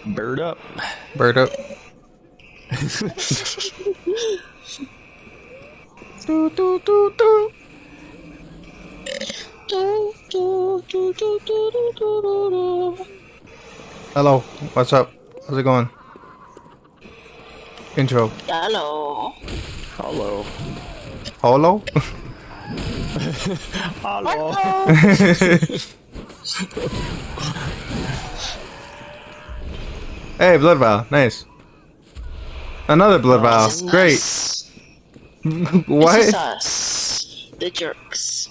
Bird up. Bird up. Do, do, do, do. Hello, what's up? How's it going? Intro. Hello. Hello. Hello? Hello. Hey, blood vial. Nice. Another blood vial. This is Great. us. This is What? us. The jerks.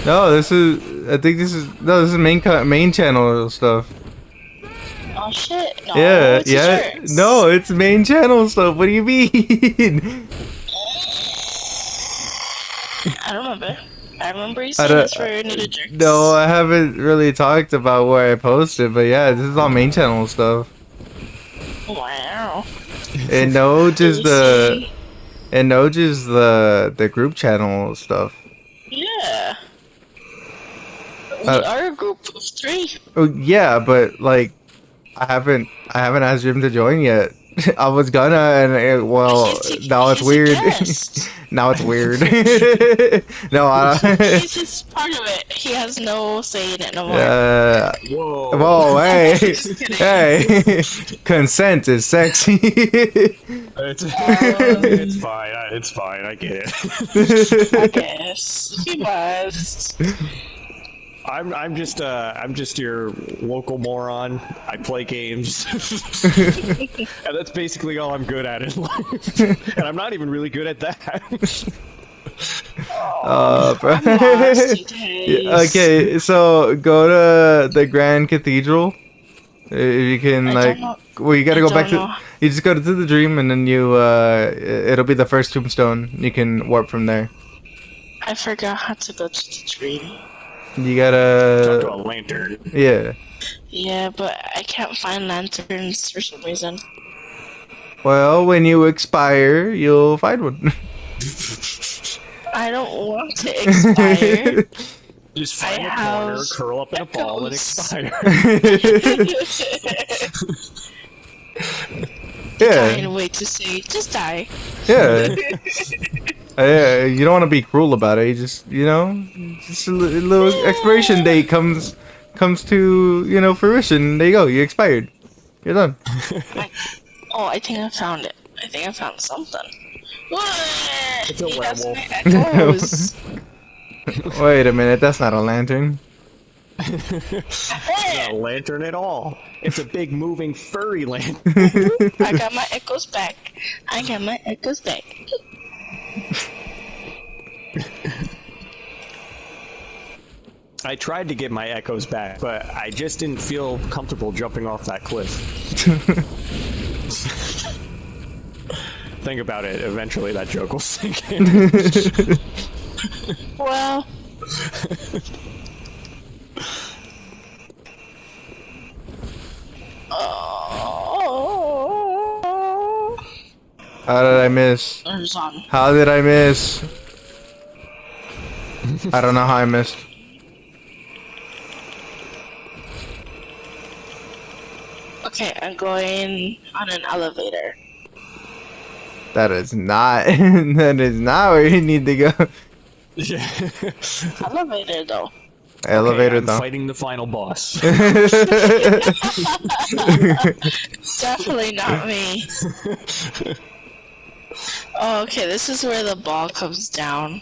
No, this is. I think this is. No, this is main channel stuff. Oh shit. No, Yeah, it's the yeah. jerks. No, it's main channel stuff. What do you mean? I don't remember. I remember you I saying don't- this for the jerks. No, I haven't really talked about where I posted, but yeah, this is all main channel stuff. Wow. And no, just Did you the group channel stuff. Yeah. We Uh, are a group of 3. Oh yeah, but like, I haven't asked him to join yet. I was gonna, and well, now it's He's a weird. guest. Now it's weird. No, He's just part of it. He has no say in it no more. Whoa. whoa, hey, Just kidding. hey, consent is sexy. It's fine. It's fine. I get it. I guess. He must. I'm just your local moron. I play games, and that's basically all I'm good at in life. And I'm not even really good at that. Bro. I'm lost, you guys. Okay, so go to the Grand Cathedral. If you can, I like, don't know. well, you gotta I go back to. don't know. You just go to the dream, and then you, it'll be the first tombstone. You can warp from there. I forgot how to go to the dream. You Talk to gotta, a lantern. yeah. Yeah, but I can't find lanterns for some reason. Well, when you expire, you'll find one. I don't want to expire. Just find I a corner, have curl up in a ball, and echoes. expire. Yeah, Find a way to say, just die. yeah. Yeah, you don't want to be cruel about it. You just, just a little expiration date comes to, fruition. There you go. You expired. You're done. Oh, I think I found it. I think I found something. It's a He has werewolf. my echoes. Wait a minute. That's not a lantern. It's not a lantern at all. It's a big moving furry lantern. I got my echoes back. I got my echoes back. I tried to get my echoes back, but I just didn't feel comfortable jumping off that cliff. Think about it. Eventually, that joke will sink in. Well, oh, How did I miss? there's on. How did I miss? I don't know how I missed. Okay, I'm going on an elevator. That is not. That is not where you need to go. Yeah. Elevator though. Elevator I'm though. fighting the final boss. Definitely not me. Oh, okay, this is where the ball comes down.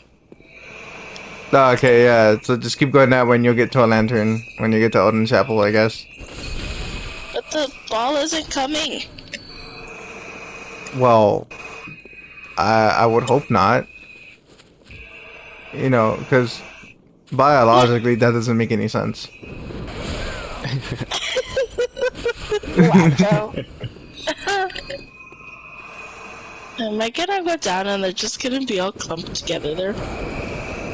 Okay, yeah. So just keep going that way, and you'll get to a lantern when you get to Odin Chapel, I guess. But the ball isn't coming. Well, I would hope not. Because biologically that doesn't make any sense. Wacko. Am I gonna go down and they're just gonna be all clumped together there?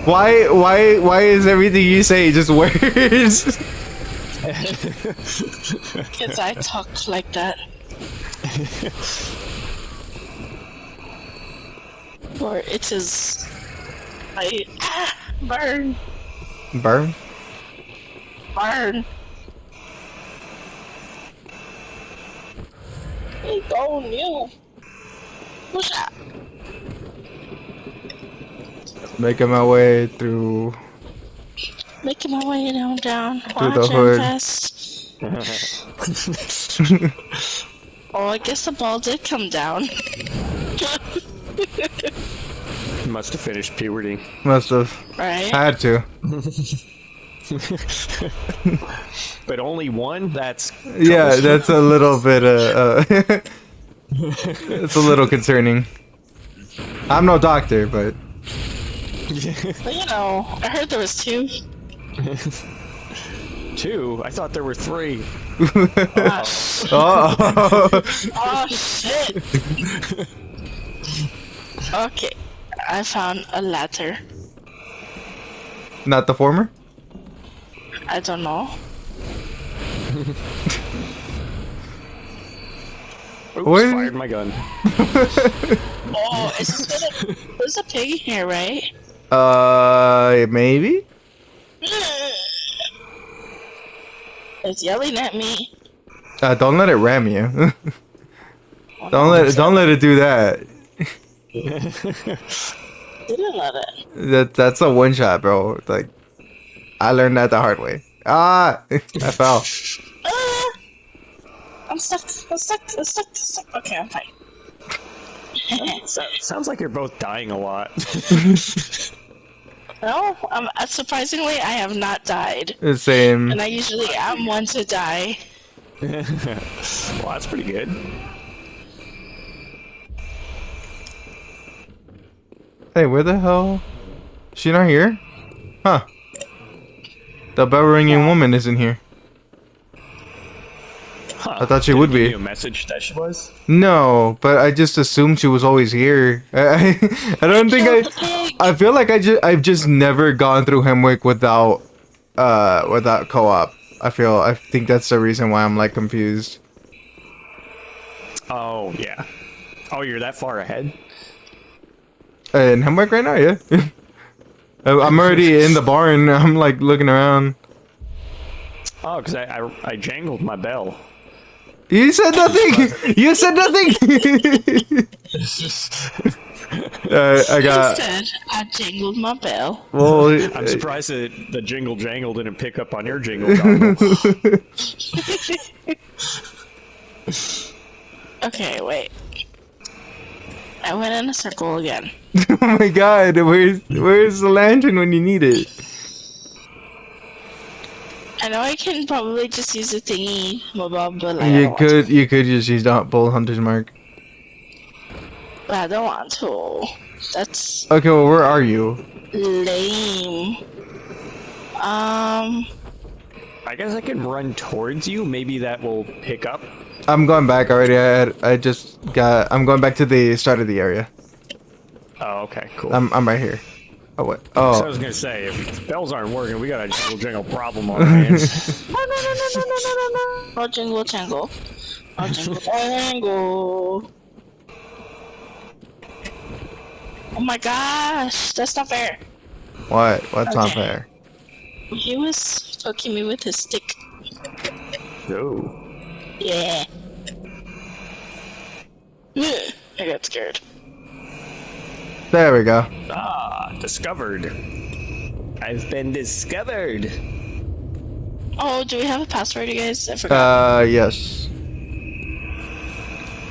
Why is everything you say just words? Because I talk like that. Or it is... burn! Burn? Burn! Hey, go you. What's that? Making my way through Making my way down. Through the Watching hood. fast. Oh, I guess the ball did come down. Must have finished puberty. Must have Right? had to. But only one? That's Yeah, troublesome. that's a little bit it's a little concerning. I'm no doctor, but But you know, I heard there was 2. 2? I thought there were 3. oh, Oh shit! Okay, I found a ladder. not the former. I don't know. Oops, What? fired my gun. Oh, there's a pig in here, right? Maybe. It's yelling at me. Don't let it ram you. don't let it do that. Didn't let it. That's a one shot, bro. Like, I learned that the hard way. Ah, I fell. Ah! I'm stuck. Okay, I'm fine. Sounds like you're both dying a lot. No, surprisingly, I have not died. The same. And I usually am one to die. Well, that's pretty good. Hey, where the hell? She not here? Huh. The bell ringing woman isn't here. Huh. I thought she Did would it give be. you a message that she was? No, but I just assumed she was always here. I don't think Killed the pig. I feel like I've just never gone through Hemwick without co-op. I think that's the reason why I'm like confused. Oh, yeah. Oh, you're that far ahead? In Hemwick right now, yeah. I'm already in the barn. I'm like looking around. Oh, because I jangled my bell. You said nothing. You said nothing. I got. Instead, I jingled my bell. Well, I'm surprised that the jingle jangle didn't pick up on your jingle dongle. Okay, wait. I went in a circle again. oh my god, where's the lantern when you need it? I know I can probably just use a thingy, but like, I don't want to. You could just use that bull hunter's mark. But I don't want to. That's Okay, well, where are you? lame. I guess I can run towards you. Maybe that will pick up. I'm going back already. I'm going back to the start of the area. Oh, okay, cool. I'm right here. Oh what? So I Oh. was gonna say, if bells aren't working, we got a jingle jangle problem on our hands. No. No jingle jangle. No jingle jangle. Oh my gosh, that's not fair. What? What's not Okay. fair? He was poking me with his stick. No. Yeah. Ugh, I got scared. There we go. Ah, discovered. I've been discovered. Oh, do we have a password, you guys? I forgot. Yes.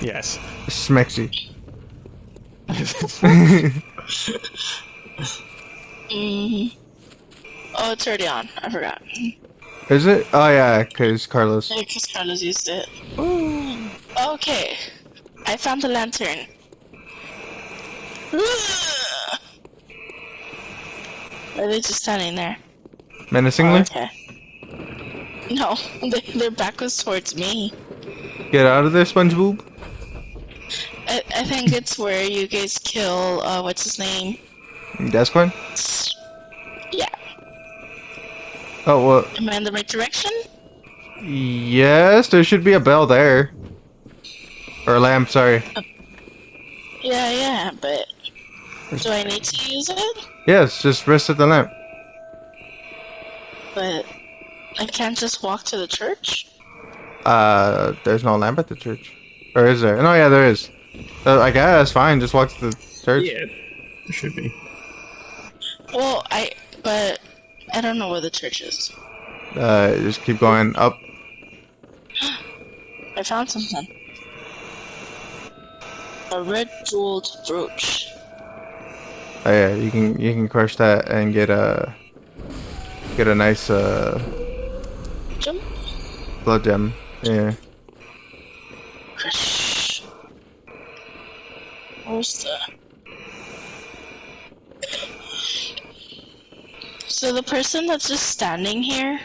Yes. Smexy. Oh, it's already on. I forgot. Is it? Oh yeah, cause Carlos. Yeah, because Carlos used it. Okay. I found the lantern. Ugh. Are they just standing there? Menacingly. Okay. No, their back was towards me. Get out of there, SpongeBob. I think it's where you guys kill, what's his name? Gascoigne? Yeah. Oh well. Am I in the right direction? Yes, there should be a bell there. Or a lamp, sorry. Yeah, but do I need to use it? Yes, just rest at the lamp. But I can't just walk to the church? There's no lamp at the church. Or is there? No, yeah, there is. I guess fine. Just walk to the church. Yeah, there should be. Well, but I don't know where the church is. Just keep going up. I found something. A red jeweled brooch. Oh yeah, you can crush that and get a nice Gem? blood gem. Yeah. Where's the... So the person that's just standing here,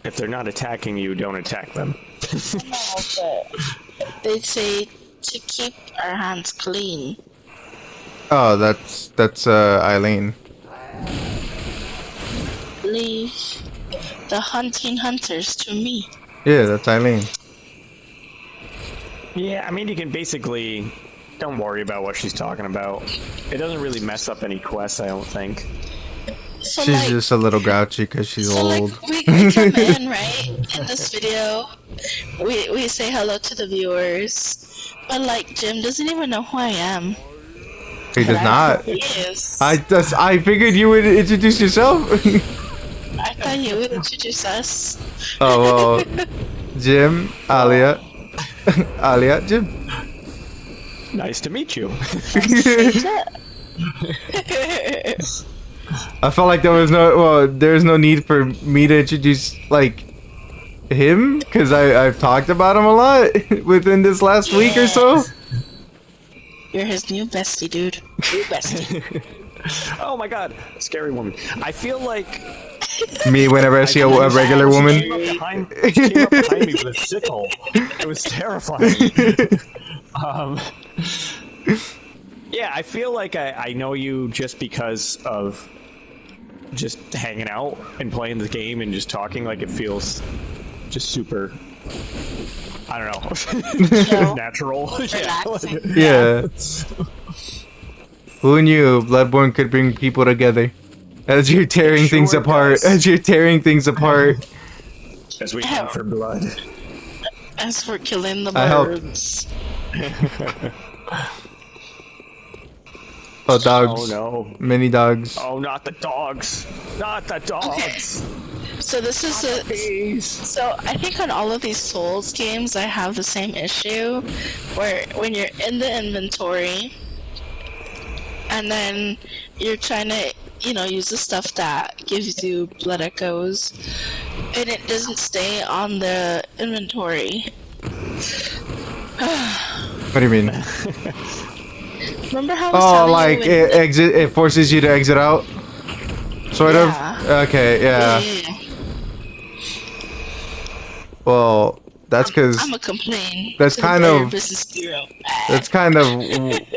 If they're not attacking you, don't attack them. they say to keep our hands clean. Oh, that's Eileen. Leave the hunting hunters to me. Yeah, that's Eileen. Yeah, I mean, you can basically... Don't worry about what she's talking about. It doesn't really mess up any quests, I don't think. So She's like, just a little grouchy because she's so old. like we come in, right? In this video, we say hello to the viewers, but like Jim doesn't even know who I am. He does not. He is. I figured you would introduce yourself. I thought you would introduce us. Oh well, Jim, Alia, Alia, Jim. Nice to meet you. I felt like there's no need for me to introduce like him because I've talked about him a lot within this last week or so. You're his new bestie, dude. New bestie. Oh my god, scary woman. I feel like... Me whenever I see a regular woman. She came up behind me with a sickle. It was terrifying. Yeah, I feel like I know you just because of just hanging out and playing the game and just talking. Like, it feels just super, I don't know, natural. Relaxing. Yeah. Who knew Bloodborne could bring people together? As you're tearing things apart. does. As you're tearing things apart. As we hunt for blood. As we're killing the I hope- birds. Oh, dogs. Oh no. Many dogs. Oh, not the dogs. Not the dogs. So this is so I think on all of these Souls games I have the same issue where when you're in the inventory and then you're trying to, you know, use the stuff that gives you blood echoes and it doesn't stay on the inventory. What do you mean? Remember how I was Oh, telling like you when it forces you to exit out? Sort Yeah. of? Okay, yeah. Well, that's because I'm a complain. that's to the kind Better of- Business Bureau. that's kind of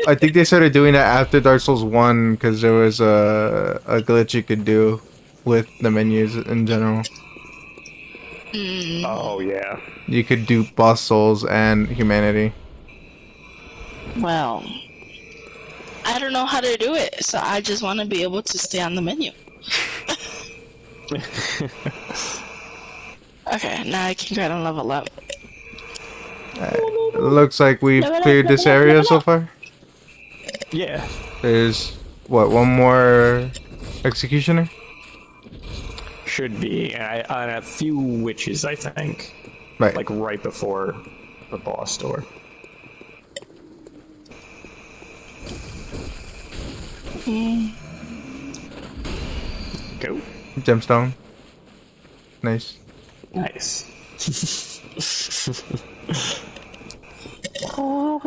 I think they started doing that after Dark Souls 1 because there was a glitch you could do with the menus in general. Oh yeah. You could do boss souls and humanity. Well, I don't know how to do it, so I just want to be able to stay on the menu. Okay, now I can go ahead and level up. Looks like we've cleared this area so far. Yeah. There's what, one more executioner? Should be. And a few witches, I think. Right. Like right before the boss door. Go. Gemstone. Nice. Nice. Ow.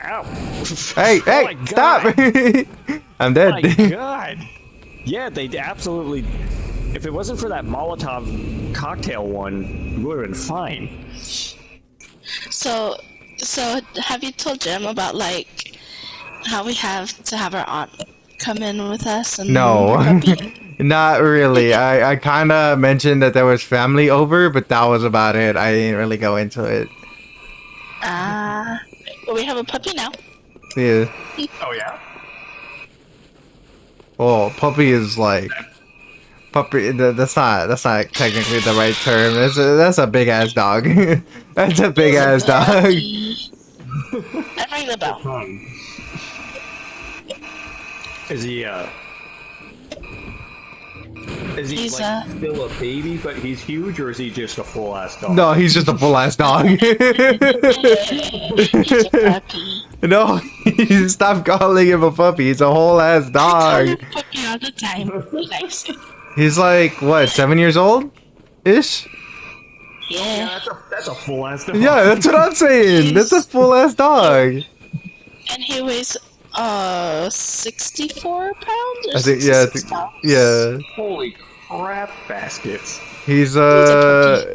Ow. Hey, hey, my stop! I'm My dead. god. Yeah, they absolutely... If it wasn't for that Molotov cocktail one, we would have been fine. So have you told Jim about like how we have to have our aunt come in with us? And No. her puppy? Not really. I kind of mentioned that there was family over, but that was about it. I didn't really go into it. But we have a puppy now. Yeah. Oh yeah? Well, puppy is like puppy. That's not technically the right term. That's a big ass dog. That's a big ass dog. I ring the bell. Is he He's, like still a baby, but he's huge, or is he just a full ass dog? No, he's just a full ass dog. He's a puppy. No, stop calling him a puppy. He's a whole ass I dog. call him puppy all the time. He likes it. He's like what, 7 years old, ish? Yeah. That's a full ass dog. Yeah, that's what I'm saying. That's a full ass dog. And he weighs 64 pounds. Or I think 66 pounds? yeah. Holy crap, baskets. He's he's a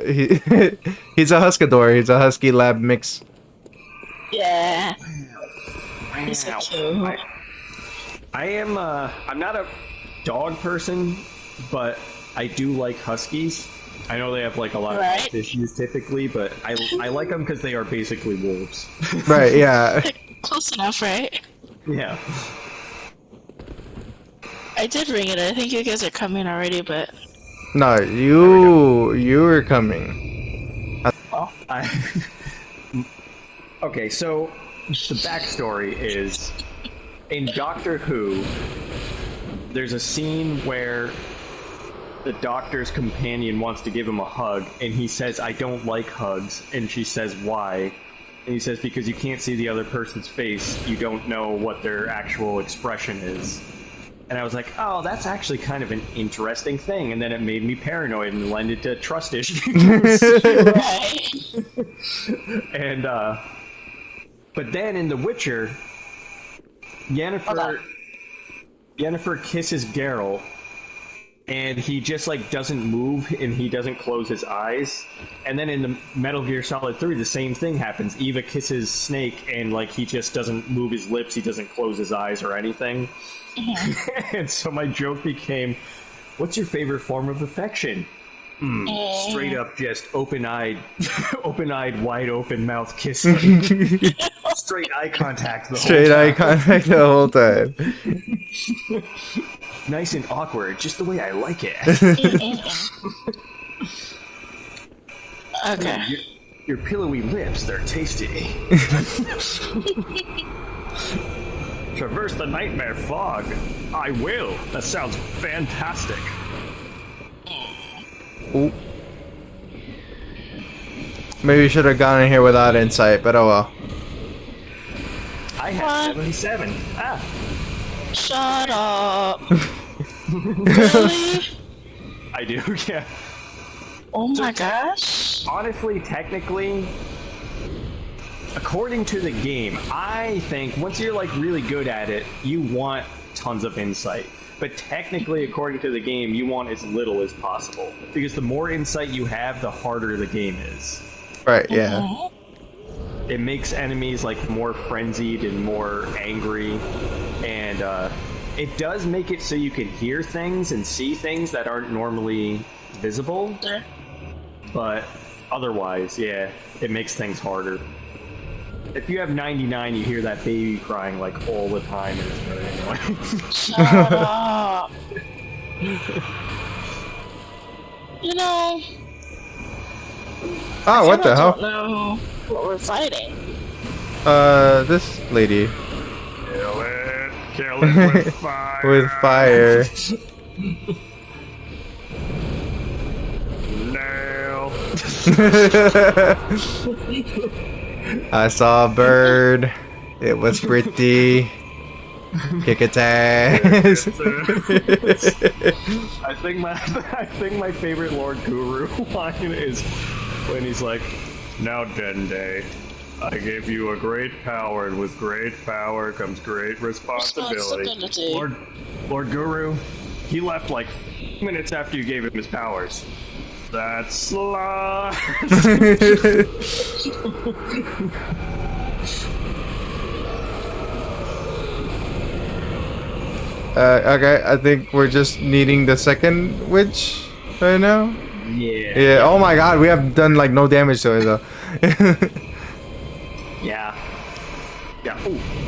Huskador. He's a Husky Lab mix. Yeah. He's so cute. I'm not a dog person, but I do like Huskies. I know they have like a lot of health issues typically, but I like them because they are basically wolves. Right, yeah. Close enough, right? Yeah. I did ring it. I think you guys are coming already, but... No, you were coming. Oh, okay, so the backstory is in Doctor Who, there's a scene where the Doctor's companion wants to give him a hug, and he says, "I don't like hugs," and she says, "Why?" And he says, "Because you can't see the other person's face, you don't know what their actual expression is." And I was like, oh, that's actually kind of an interesting thing. And then it made me paranoid and lended to trust issues. And, but then in The Witcher, Yennefer kisses Geralt, and he just, like, doesn't move, and he doesn't close his eyes. And then in the Metal Gear Solid 3, the same thing happens. Eva kisses Snake, and, like, he just doesn't move his lips, he doesn't close his eyes or anything. And so my joke became, what's your favorite form of affection? Straight up just open-eyed, wide open mouth kissing. Straight eye contact the whole time. Straight eye contact the whole time. Nice and awkward, just the way I like it. Okay. Your pillowy lips, they're tasty. Traverse the nightmare fog. I will. That sounds fantastic. Ooh. Maybe you should have gone in here without insight, but oh well. I have 77. Ah. Shut up. Really? I do, yeah. Oh my gosh. Honestly, technically, according to the game, I think once you're like really good at it, you want tons of insight. But technically, according to the game, you want as little as possible. Because the more insight you have, the harder the game is. Right, yeah. It makes enemies like more frenzied and more angry. And it does make it so you can hear things and see things that aren't normally visible. But otherwise, yeah, it makes things harder. If you have 99, you hear that baby crying like all the time, and it's very annoying. Shut up. You know. Oh, what the hell? I don't know what we're fighting. This lady. Kill it with fire. With fire. Nail. I saw a bird. It was pretty. Kick its ass. I think my favorite Lord Guru line is when he's like, "Now, Dende, I gave you a great power, and with great power comes great responsibility." Lord Guru, he left like minutes after you gave him his powers. That's lies. Okay, I think we're just needing the second witch right now. Yeah. Yeah. Oh my god, we have done like no damage to her though. Yeah. Yeah.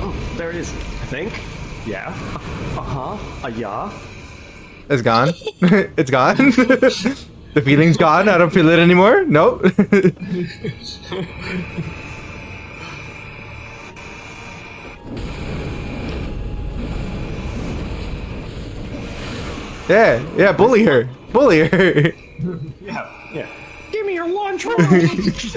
Oh, there it is. I think. Yeah. Yeah. It's gone. It's gone. The feeling's gone. I don't feel it anymore. Nope. Yeah, bully her. Bully her. Yeah. Give me your lunch roll. Is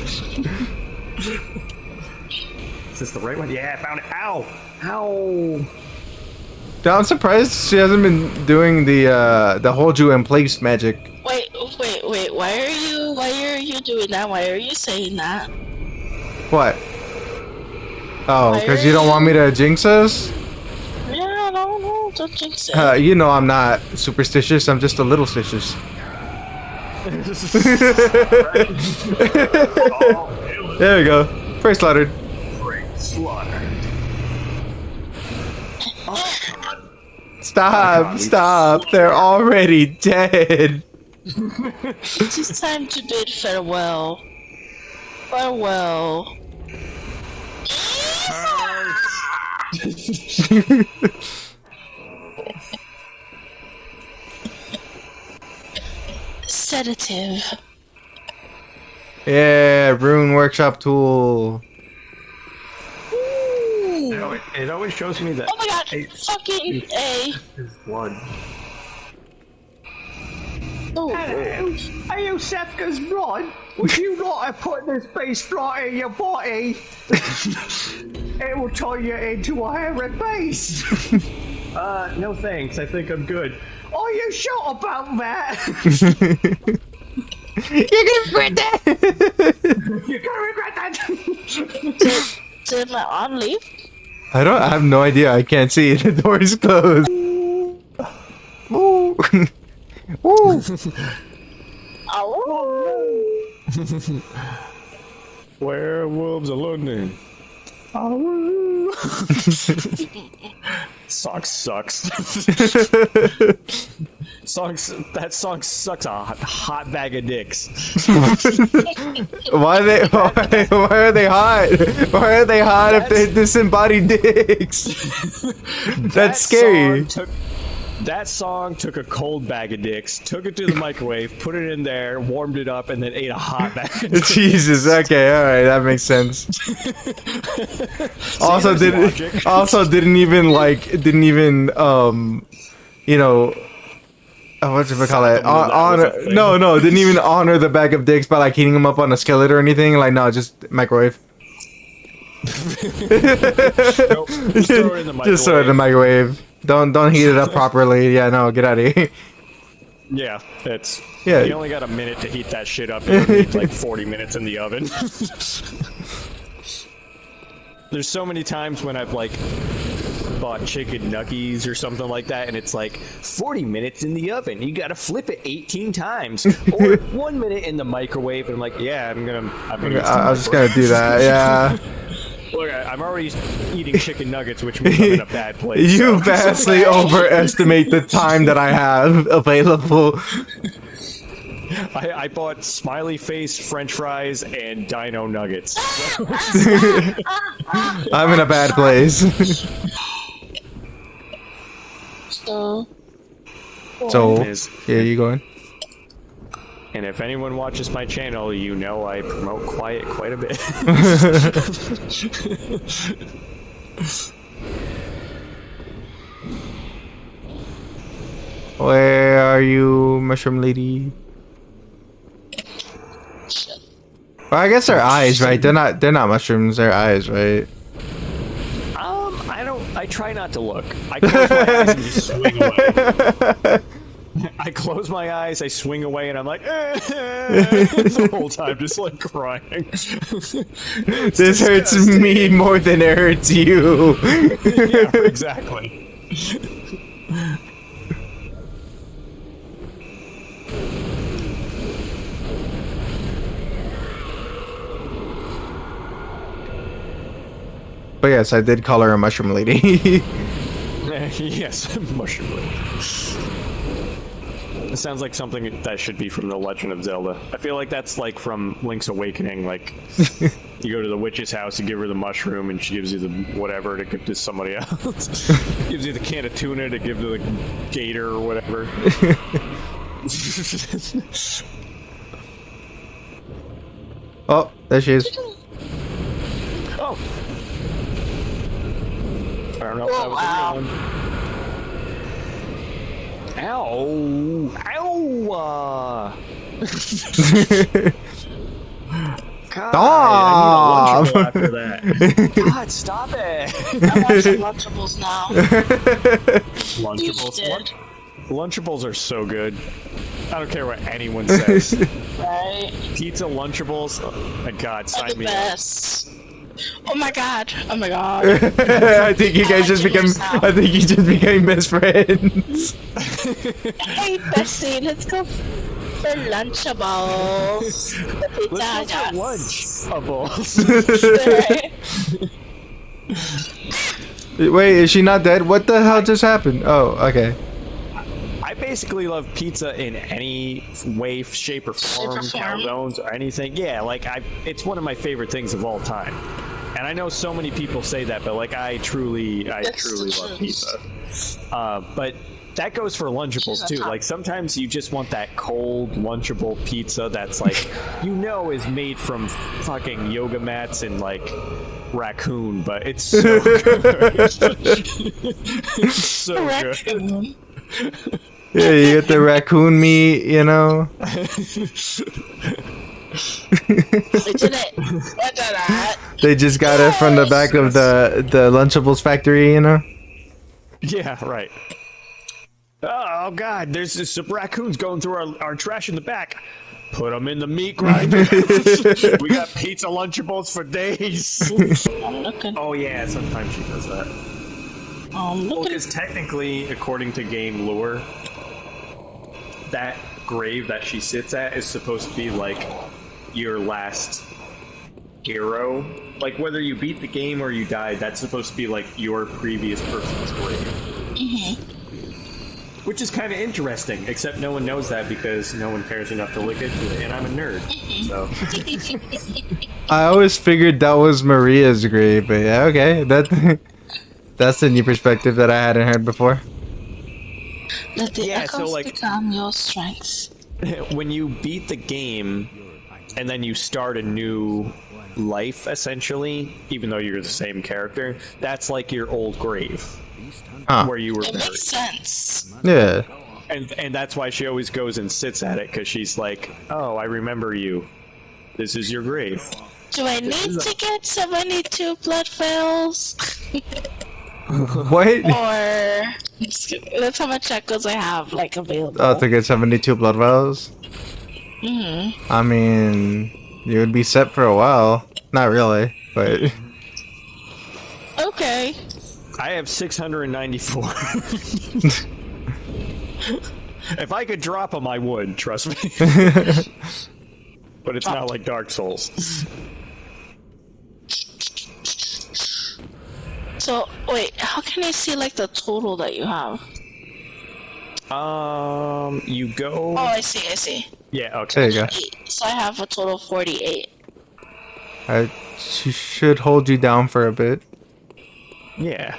this the right one? Yeah, I found it. Ow! Ow! I'm surprised she hasn't been doing the hold you in place magic. Wait. Why are you doing that? Why are you saying that? What? Oh, Why because are you don't want you- me to jinx us? Yeah, no, don't jinx it. You know I'm not superstitious. I'm just a little stitious. There we go. First slaughtered. Slaughter. Stop. They're already dead. It is time to bid farewell. Farewell. Sedative. Yeah, rune workshop tool. It always shows me that. Oh my god! Fucking A. Blood. Oh. Are you Sethka's Rod? Would you not have put this beast right in your body? It will turn you into a hairy beast. No thanks. I think I'm good. Are you sure about that? You're gonna regret that. You're gonna regret that. Did my aunt leave? I have no idea. I can't see. The door is closed. Ooh. Ooh. Oh. Werewolves of London. Song sucks. That song sucks a hot bag of dicks. Why are they hot? Why are they hot if they're disembodied dicks? That's scary. That song took a cold bag of dicks, took it to the microwave, put it in there, warmed it up, and then ate a hot bag of dicks. Jesus. Okay. All right. That makes sense. Also, didn't even you know. What should I call it? Honor? No, didn't even honor the bag of dicks by like heating them up on a skillet or anything. Like, no, just microwave. Nope, just throw it in the microwave. Just throw it in the microwave. Don't heat it up properly. Yeah, no, get out of here. Yeah, Yeah. You only got a minute to heat that shit up. It needs like 40 minutes in the oven. There's so many times when I've like bought chicken nuggets or something like that, and it's like 40 minutes in the oven. You gotta flip it 18 times, or 1 minute in the microwave. And I'm like, yeah, I'm gonna. I was just gonna do that. Yeah. Look, I'm already eating chicken nuggets, which means I'm in a bad place. You so. vastly overestimate the time that I have available. I bought smiley face French fries and dino nuggets. I'm in a bad place. So. Yeah, you going? And if anyone watches my channel, you know I promote quiet quite a bit. Where are you, mushroom lady? Well, I guess they're eyes, right? They're not mushrooms. They're eyes, right? I try not to look. I close my eyes and just swing away. I close my eyes, I swing away, and I'm like, the whole time just like crying. This hurts me more than it hurts you. Yeah, exactly. But yes, I did call her a mushroom lady. Yes, mushroom lady. It sounds like something that should be from The Legend of Zelda. I feel like that's like from Link's Awakening. Like, you go to the witch's house and give her the mushroom, and she gives you the whatever to give to somebody else. Gives you the can of tuna to give to the gator or whatever. Oh, there she is. Oh. I don't know if that was a real one. Ow! Ow! God, I need a Lunchable after that. God, stop it! I'm watching Lunchables now. Lunchables? Lunchables are so good. I don't care what anyone says. Right? Pizza Lunchables? Oh my God, sign me up. Best. Oh my god! Oh my god! I think you guys just became. I think you just became best friends. Hey, bestie, let's go for Lunchables. The pizza Let's go for Lunchables. Wait, is she not dead? What the hell just happened? Oh, okay. I basically love pizza in any way, shape, or form, calzones or anything. Yeah, like it's one of my favorite things of all time. And I know so many people say that, but like I truly love pizza. But that goes for Lunchables too. Like sometimes you just want that cold Lunchable pizza that's like, is made from fucking yoga mats and like raccoon, but it's so good. It's so good. Yeah, you get the raccoon meat, you know. They just got it from the back of the Lunchables factory, you know. Yeah, right. Oh God, there's some raccoons going through our trash in the back. Put them in the meat grinder. We got pizza Lunchables for days. I'm looking. Oh yeah, sometimes she does that. Well, because technically, according to game lore, that grave that she sits at is supposed to be like your last hero. Like whether you beat the game or you died, that's supposed to be like your previous person's grave. Which is kind of interesting, except no one knows that because no one cares enough to look into it, and I'm a nerd. So I always figured that was Maria's grave, but yeah, okay, that's a new perspective that I hadn't heard before. Let the echoes so like become your strengths. when you beat the game and then you start a new life, essentially, even though you're the same character, that's like your old grave where you were It buried. makes sense. Yeah. And that's why she always goes and sits at it, because she's like, oh, I remember you. This is your grave. Do I need to get 72 blood vials? What? Or that's how much echoes I have, like, available. Oh, to get 72 blood vials? I mean, you would be set for a while. Not really, but... Okay. I have 694. If I could drop them, I would, trust me. But it's not like Dark Souls. So, wait, how can I see, like, the total that you have? You go... Oh, I see. Yeah, okay. There you go. So I have a total of 48. She should hold you down for a bit. Yeah.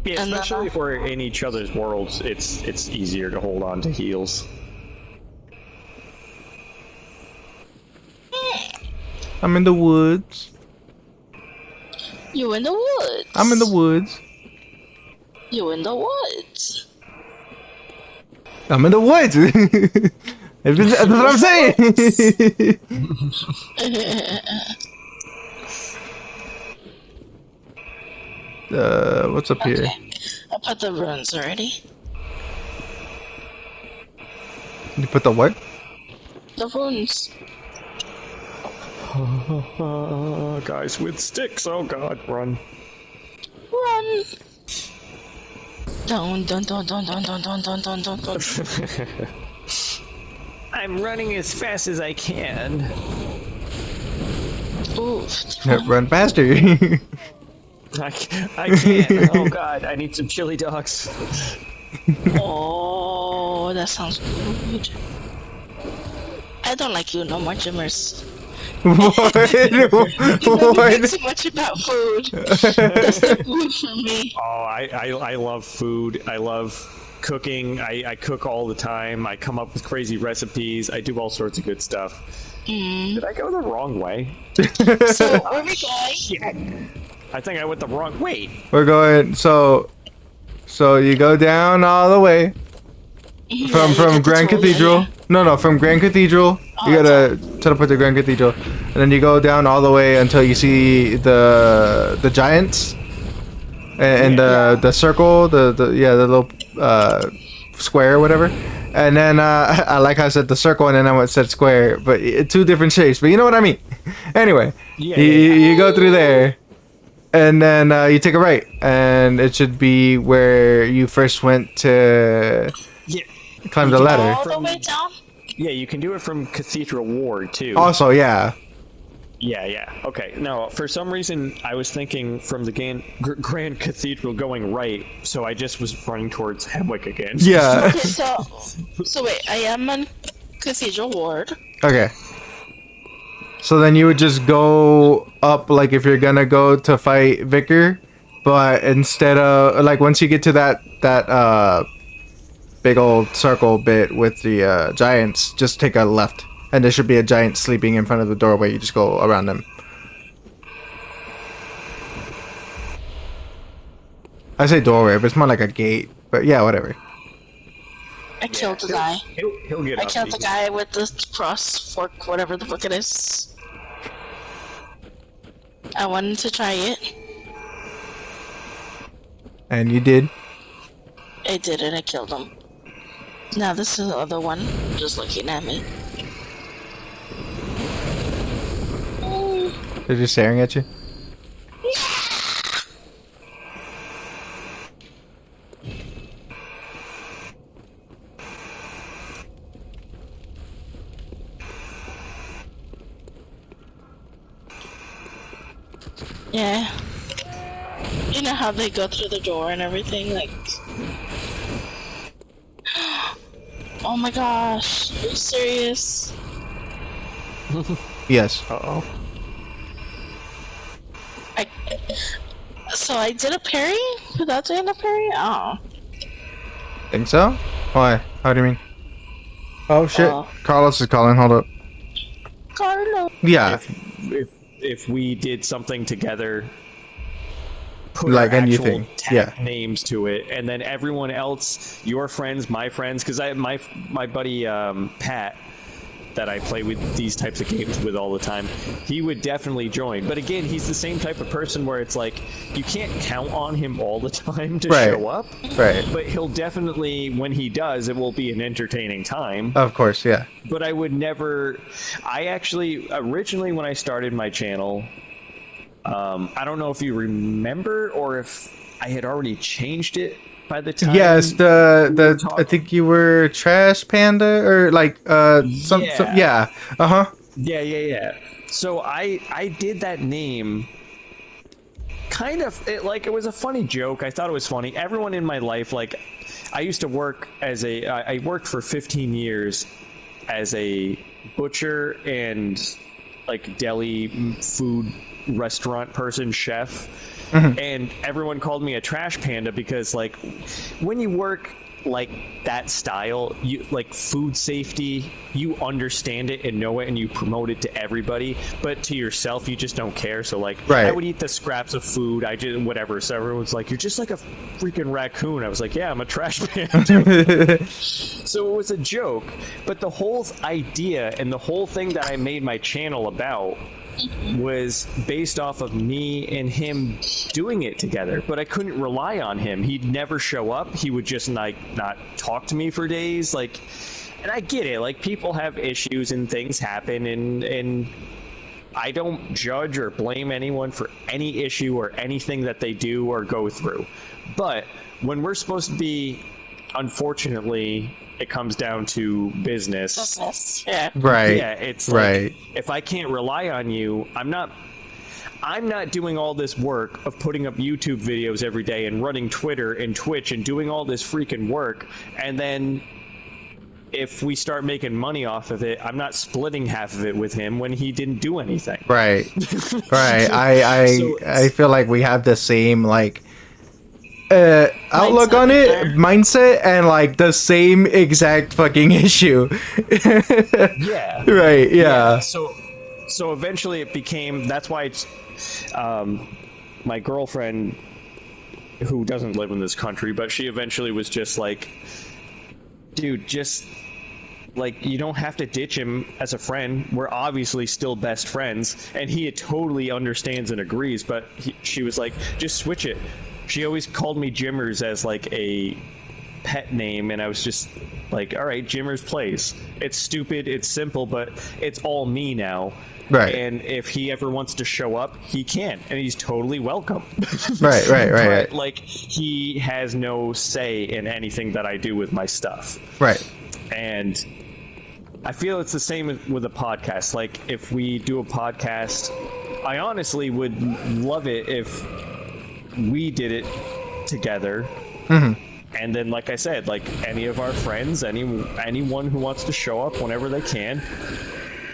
Yeah, And especially if we're in each other's worlds, it's easier to hold on to heals. I'm in the woods. You in the woods. I'm in the woods. You in the woods. I'm in the woods. That's what I'm saying. What's up here? I put the runes already. You put the what? The runes. Guys with sticks, oh god, run. Run. Dun dun dun dun dun dun dun dun dun dun dun. I'm running as fast as I can. Ooh. Run faster. I can't. Oh god, I need some chili dogs. Oh, that sounds good. I don't like you no more, Jimmers. What? What? What? Too much about food. That's the food for me. Oh, I love food. I love cooking. I cook all the time. I come up with crazy recipes. I do all sorts of good stuff. Did I go the wrong way? So, where we going? Shit. I think I went the wrong way. We're going. So you go down all the way from Grand Cathedral. No, from Grand Cathedral. You gotta teleport to Grand Cathedral, and then you go down all the way until you see the giants and the circle, the little square or whatever. And then I like how I said the circle, and then I said square, but two different shapes. But you know what I mean. Anyway, you go through there, and then you take a right, and it should be where you first went to climb the ladder. All the way down? Yeah, you can do it from Cathedral Ward too. Also, yeah. Yeah. Okay. Now, for some reason, I was thinking from the Grand Cathedral going right, so I just was running towards Hemwick again. Yeah. Okay, so wait, I am on Cathedral Ward. Okay. So then you would just go up, like if you're gonna go to fight Vicar, but instead of like once you get to that big old circle bit with the giants, just take a left, and there should be a giant sleeping in front of the doorway. You just go around them. I say doorway, but it's more like a gate. But yeah, whatever. I killed the guy. He'll get I up. killed the guy with the cross fork, whatever the fuck it is. I wanted to try it. And you did. I did it, I killed him. Now this is the other one, just looking at me. They're just staring at you. Yeah. You know how they go through the door and everything, like... Oh my gosh, are you serious? Yes. Uh-oh. So I did a parry without doing a parry? Oh. Think so? Why? How do you mean? Oh shit. Carlos is calling. Hold up. Carlo. Yeah. If we did something together, put Like our anything, actual tag yeah. names to it, and then everyone else, your friends, my friends, because my buddy Pat, that I play with these types of games with all the time, he would definitely join. But again, he's the same type of person where it's like you can't count on him all the time to show up. Right. But he'll definitely, when he does, it will be an entertaining time. Of course, yeah. But I would never. I actually originally when I started my channel, I don't know if you remember or if I had already changed it by the time. Yes, I think you were Trash Panda or like some yeah. Uh-huh. Yeah. So I did that name kind of it was a funny joke. I thought it was funny. Everyone in my life, like I used to work I worked for 15 years as a butcher and like deli food restaurant person, chef. Mm-hmm. And everyone called me a trash panda because like when you work like that style, you like food safety, you understand it and know it and you promote it to everybody, but to yourself you just don't care. So like I would eat the scraps of food, I did whatever. So everyone's like, you're just like a freaking raccoon. I was like, yeah, I'm a trash panda. So it was a joke, but the whole idea and the whole thing that I made my channel about was based off of me and him doing it together, but I couldn't rely on him. He'd never show up. He would just like not talk to me for days. Like, and I get it. Like people have issues and things happen, and I don't judge or blame anyone for any issue or anything that they do or go through. But when we're supposed to be, unfortunately, it comes down to business. Yeah. Right. Yeah, it's like, if I can't rely on you, I'm not doing all this work of putting up YouTube videos every day and running Twitter and Twitch and doing all this freaking work, and then if we start making money off of it, I'm not splitting half of it with him when he didn't do anything. Right. Right. I feel like we have the same like outlook on it, mindset, and like the same exact fucking issue. Yeah. Right. Yeah. So eventually it became. That's why it's, my girlfriend, who doesn't live in this country, but she eventually was just like, dude, just like, you don't have to ditch him as a friend. We're obviously still best friends, and he totally understands and agrees. But she was like, just switch it. She always called me Jimmers as like a pet name, and I was just like, all right, Jimmers Plays. It's stupid, it's simple, but it's all me now. Right. And if he ever wants to show up, he can, and he's totally welcome. Right. But, like, he has no say in anything that I do with my stuff. Right. And I feel it's the same with a podcast. Like, if we do a podcast, I honestly would love it if we did it together. And then, like I said, like, any of our friends, anyone who wants to show up whenever they can,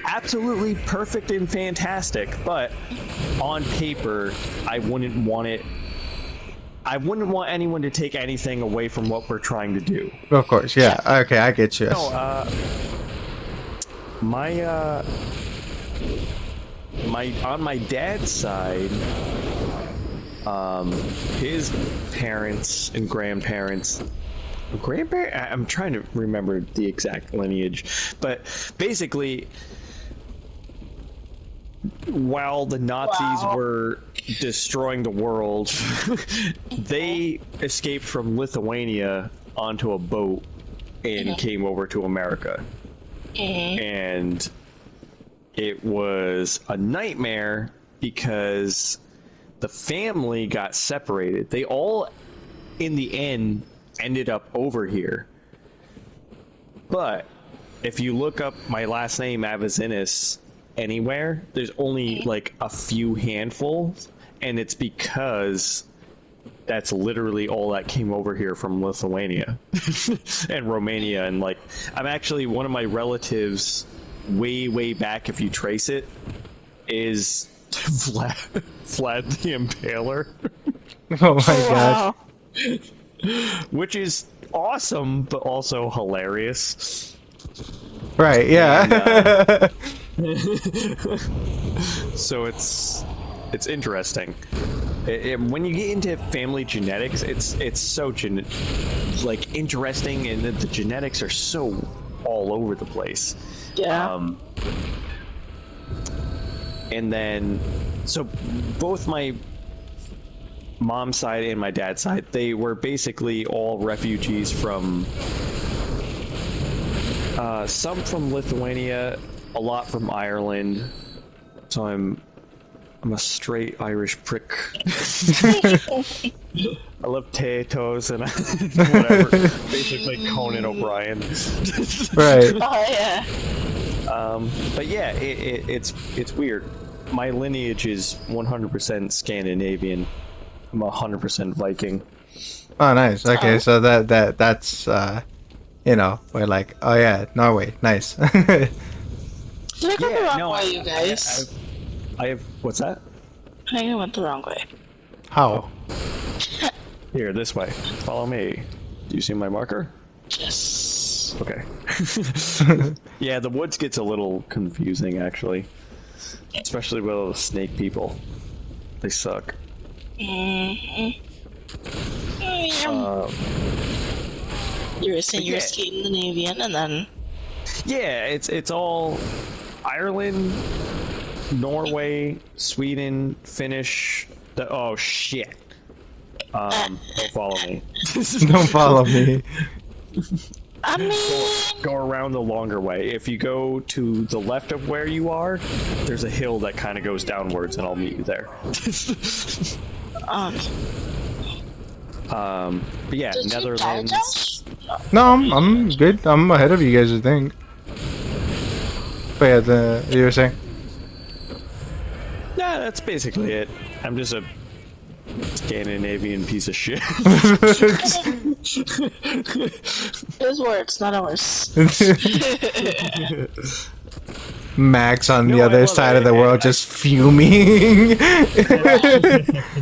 absolutely perfect and fantastic. But on paper, I wouldn't want anyone to take anything away from what we're trying to do. Of course, yeah. Okay, I get you. No, on my dad's side, his parents and grandparents, I'm trying to remember the exact lineage, but basically, while the Nazis were destroying the world, they escaped from Lithuania onto a boat and came over to America. And it was a nightmare because the family got separated. They all, in the end, ended up over here. But if you look up my last name, Avazinis, anywhere, there's only like a few handfuls, and it's because that's literally all that came over here from Lithuania and Romania. And like, I'm actually, one of my relatives way back, if you trace it, is Vlad the Impaler. Oh my god. Which is awesome, but also hilarious. Right, yeah. So it's interesting. When you get into family genetics, it's so like interesting, and the genetics are so all over the place. Yeah. And then, so both my mom's side and my dad's side, they were basically all refugees from, some from Lithuania, a lot from Ireland. So I'm a straight Irish prick. I love potatoes and whatever. Basically Conan O'Brien. Right. Oh yeah. But yeah, it's weird. My lineage is 100% Scandinavian. I'm 100% Viking. Oh, nice. Okay, so that's you know, we're like, oh yeah, Norway, nice. Did I go the wrong way, you guys? I have what's that? I think I went the wrong way. How? Here, this way. Follow me. Do you see my marker? Yes. Okay. Yeah, the woods gets a little confusing, actually. Especially with all the snake people. They suck. You were saying you were Scandinavian, and then... Yeah, it's all Ireland, Norway, Sweden, Finnish. Oh shit! Don't follow me. Don't follow me. I mean... Go around the longer way. If you go to the left of where you are, there's a hill that kind of goes downwards, and I'll meet you there. But yeah, Did Netherlands. No, I'm good. I'm ahead of you guys, I think. But yeah, you were saying? Yeah, that's basically it. I'm just a Scandinavian piece of shit. His words, not ours. Max on the No, I other love side it. of the world just fuming.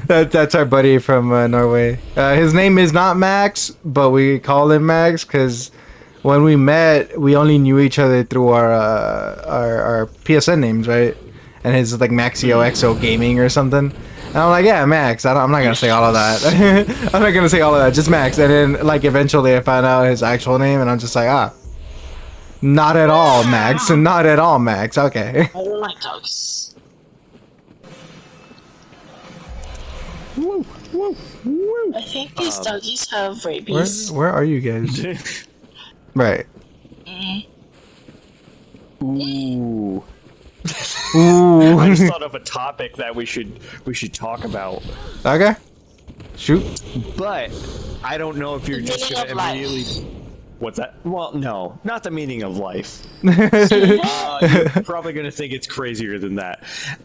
That's our buddy from Norway. His name is not Max, but we call him Max because when we met, we only knew each other through our PSN names, right? And his like Maxio XO Gaming or something. And I'm like, yeah, Max. I'm not gonna say all of that. I'm not gonna say all of that. Just Max. And then like eventually I found out his actual name, and I'm just like, ah. Not at all, Max. Not at all, Max. Okay. I don't like dogs. Woo, woo, woo. I think these doggies have rabies. Where are you guys? Right. Ooh. Ooh. I just thought of a topic that we should talk about, Okay. Shoot. but I don't know if you're The just meaning gonna of life. immediately. What's that? Well, no, not the meaning of life. Go You're probably gonna think it's crazier than that.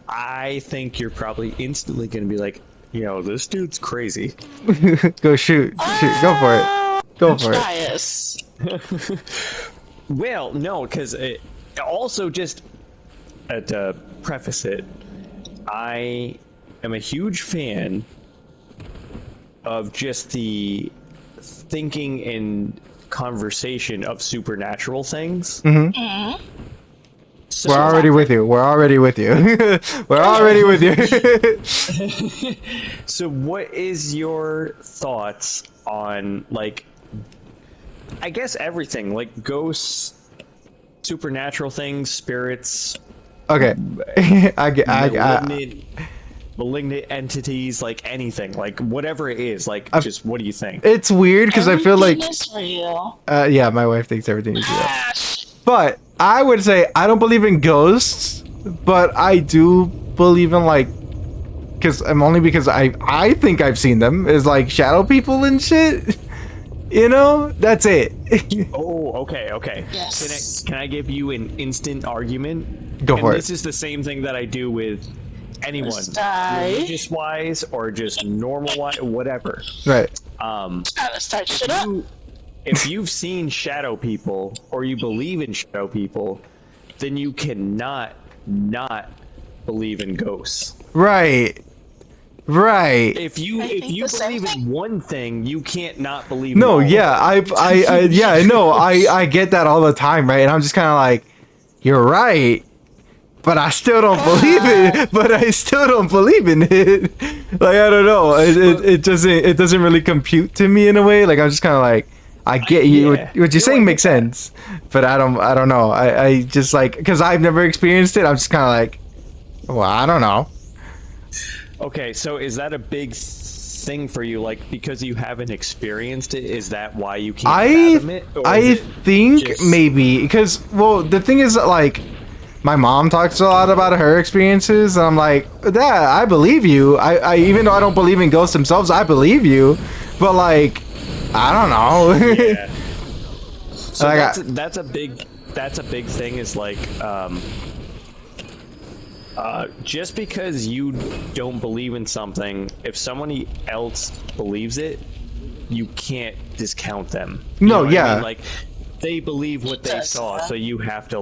I think you're probably instantly gonna be like, this dude's crazy. shoot. Go for it. Go for it. Bias. Well, no, because also just to preface it, I am a huge fan of just the thinking and conversation of supernatural things. Mm-hmm. So, We're already with you. We're already with you. We're already with you. so what is your thoughts on, like, I guess everything, like ghosts, supernatural things, spirits, Okay. malignant entities, like anything, like whatever it is, like just what do you think? It's weird because I feel like Everything is real. yeah, my wife thinks everything is real. Ash. But I would say I don't believe in ghosts, but I do believe in like because I think I've seen them is like shadow people and shit. That's it. Oh, okay. Yes. Can I give you an instant argument? Go for it. This is the same thing that I do with anyone, Let's die. religious wise or just normal wise, whatever. Right. Trying to start shit up. If you've seen shadow people or you believe in shadow people, then you cannot not believe in ghosts. Right. If you think the same believe thing. in one thing, you can't not believe in No, all. yeah, I get that all the time, right? And I'm just kind of like, you're right, but I still don't believe it. But I still don't believe in it. Like I don't know, it doesn't really compute to me in a way. Like I'm just kind of like, I get you. Yeah. What you're saying makes sense, but I don't know. I just like because I've never experienced it. I'm just kind of like, well, I don't know. Okay, so is that a big thing for you? Like, because you haven't experienced it, is that why you can't fathom it? Or I is it think just- maybe because the thing is like my mom talks a lot about her experiences and I'm like, Dad, I believe you. I even though I don't believe in ghosts themselves, I believe you. But like, I don't know. Yeah. So Like, that's a big thing. Is like, just because you don't believe in something, if somebody else believes it, you can't discount them. You No, know what I yeah. mean? Like, they believe what they Yes, saw, yeah. so you have to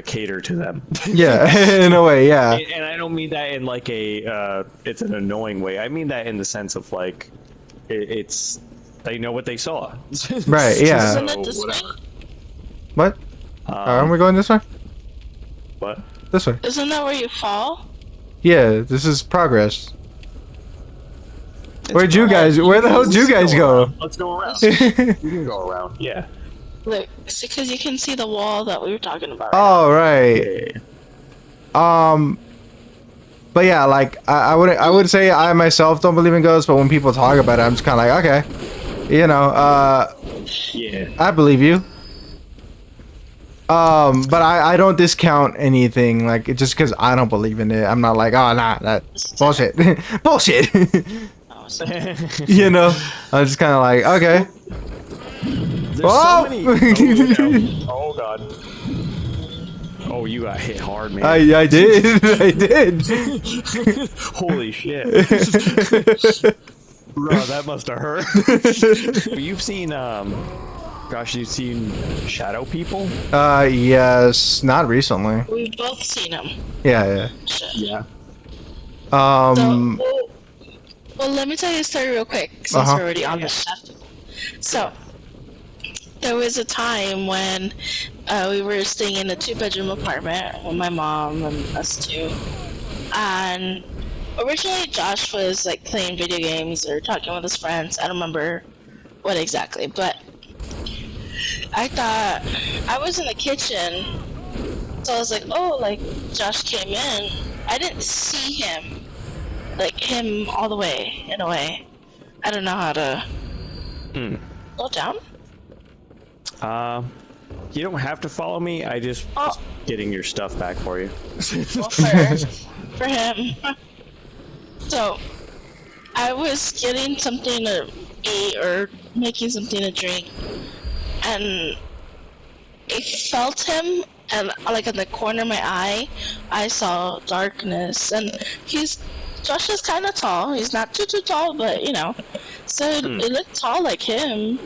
cater to them. Yeah, in a way, yeah. And I don't mean that in like it's an annoying way. I mean that in the sense of like, it's they know what they saw. Right, yeah. Isn't it this way? whatever. What? Aren't we going this way? What? This way. Isn't that where you fall? Yeah, this is progress. Where the hell did you guys go? Let's go around. We can go around. Yeah. Look, it's because you can see the wall that we were talking about. Oh, right. But yeah, like I would say I myself don't believe in ghosts, but when people talk about it, I'm just kind of like, okay, Yeah. I believe you. But I don't discount anything like just because I don't believe in it. I'm not like, oh nah, that's bullshit, bullshit. Oh, so I'm just kind of like, okay. There's Oh! so many. Oh god. Oh, you got hit hard, man. I did. I did. Holy shit. Bro, that must have hurt. You've seen, gosh, you've seen Shadow People? Yes, not recently. We've both seen him. Yeah, Yeah. yeah. So, well, let me tell you a story real quick, since we're already on the subject. So, there was a time when we were staying in a 2-bedroom apartment with my mom and us two. And originally Josh was like playing video games or talking with his friends. I don't remember what exactly, but I thought I was in the kitchen. So I was like, oh, like Josh came in. I didn't see him. Like him all the way, in a way. I don't know how to go down. You don't have to follow me. I just getting your stuff back for you. Well, for him. So, I was getting something to eat or making something to drink, and I felt him, and like in the corner of my eye, I saw darkness, and Josh is kind of tall. He's not too tall, but you know, so it looked tall like him.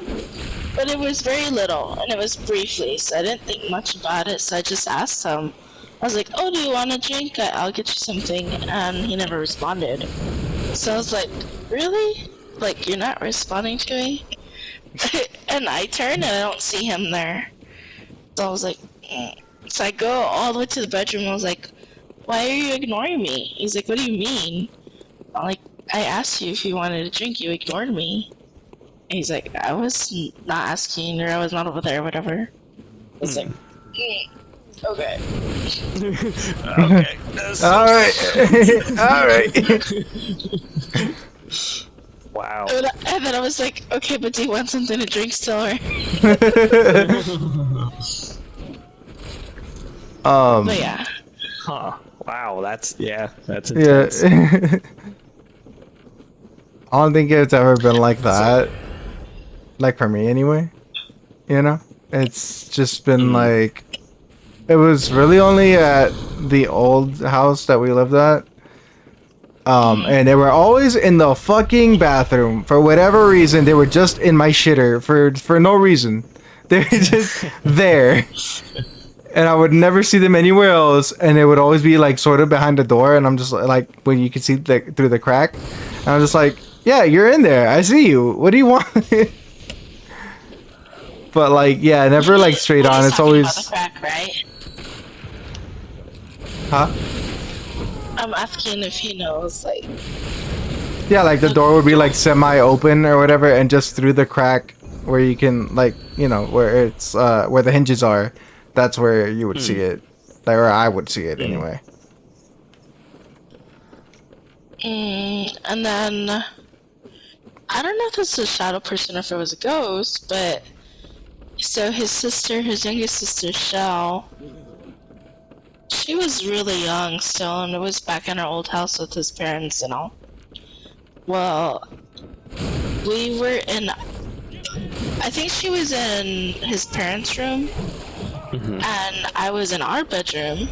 But it was very little, and it was briefly, so I didn't think much about it, so I just asked him. I was like, oh, do you want a drink? I'll get you something, and he never responded. So I was like, really? Like, you're not responding to me? And I turn, and I don't see him there. So I was like, So I go all the way to the bedroom, and I was like, why are you ignoring me? He's like, what do you mean? I'm like, I asked you if you wanted a drink, you ignored me. He's like, I was not asking, or I was not over there, whatever. It's like, okay. Okay. Alright. Wow. And then I was like, okay, but do you want something to drink still? Or? But yeah. Huh. Wow, that's intense. Yeah. I don't think it's ever been like that. Like for me anyway. You know? It's just been like, it was really only at the old house that we lived at. And they were always in the fucking bathroom. For whatever reason, they were just in my shitter for no reason. They were just there. And I would never see them anywhere else, and it would always be like sort of behind the door, and I'm just like, when you can see through the crack, and I'm just like, yeah, you're in there, I see you, what do you want? But like, yeah, never like straight on. It's always about the crack, right? Huh? I'm asking if he knows, like, Yeah, like the door would be like semi-open or whatever, and just through the crack where you can, like, you know, where it's where the hinges are, that's where you would see it. Like, or I would see it anyway. And then I don't know if it's a shadow person or if it was a ghost, but so his youngest sister, Shell, she was really young still, and it was back in her old house with his parents and all. Well, we were in, I think she was in his parents' room, and I was in our bedroom,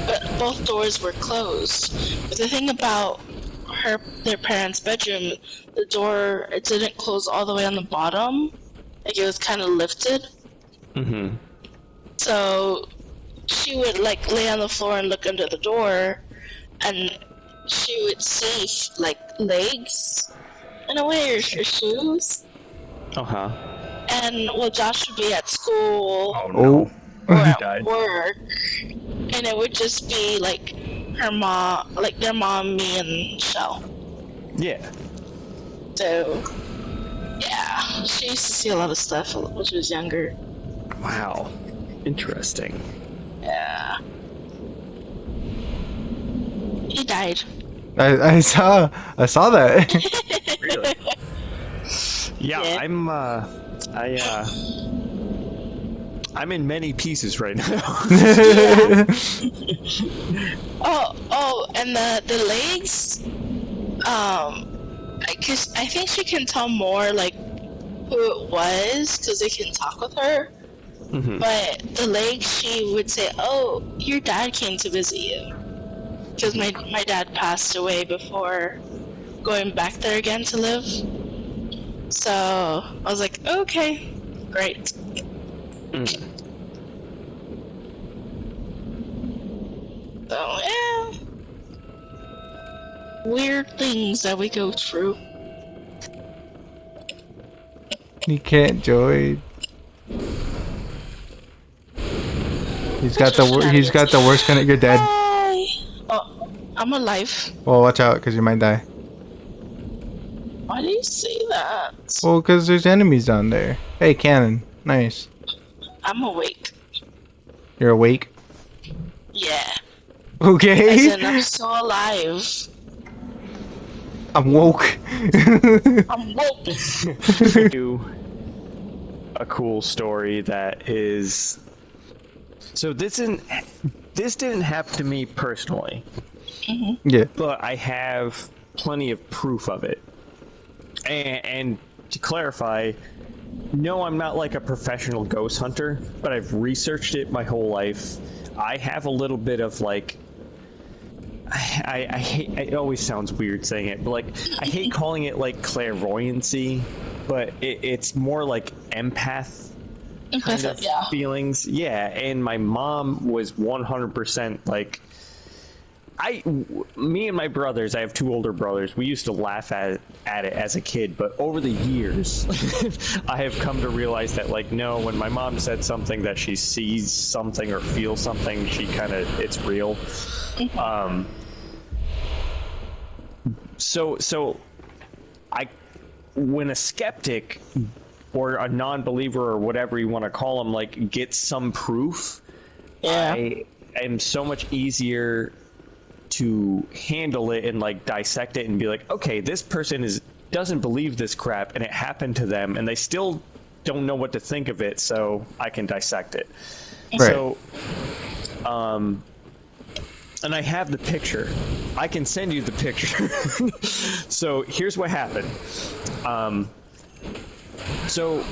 but both doors were closed. But the thing about their parents' bedroom, the door, it didn't close all the way on the bottom. Like, it was kind of lifted. So she would like lay on the floor and look under the door, and she would see like legs in a way, or shoes. And well, Josh would be at school or at work, and it would just be like her mom, like their mom, me, and Shell. Yeah. So yeah, she used to see a lot of stuff when she was younger. Wow. Interesting. Yeah. He died. I saw that. Really? Yeah, I'm in many pieces right now. Oh, and the legs. I think she can tell more like who it was because they can talk with her. But the lake, she would say, "Oh, your dad came to visit you," because my dad passed away before going back there again to live. So I was like, okay, great. So yeah, weird things that we go through. You can't join. He's got the worst kind of. You're dead. Hi. Oh, I'm alive. Well, watch out, because you might die. Why do you say that? Well, because there's enemies down there. Hey, cannon. Nice. I'm awake. You're awake? Yeah. Okay. As in, I'm still alive. I'm woke. I'm woke. Do a cool story that is. So this didn't happen to me personally. Yeah. But I have plenty of proof of it. And to clarify, no, I'm not like a professional ghost hunter, but I've researched it my whole life. I have a little bit of like, I hate, it always sounds weird saying it, but like, I hate calling it like clairvoyancy, but it's more like empath kind of feelings. Yeah, and my mom was 100% like, me and my brothers, I have two older brothers, we used to laugh at it as a kid, but over the years, I have come to realize that, like, no, when my mom said something that she sees something or feels something, it's real. So when a skeptic or a non-believer or whatever you want to call them, like, gets some proof, I am so much easier to handle it and like dissect it and be like, okay, this person doesn't believe this crap and it happened to them and they still don't know what to think of it, so I can dissect it. Right. So and I have the picture. I can send you the picture. So here's what happened. So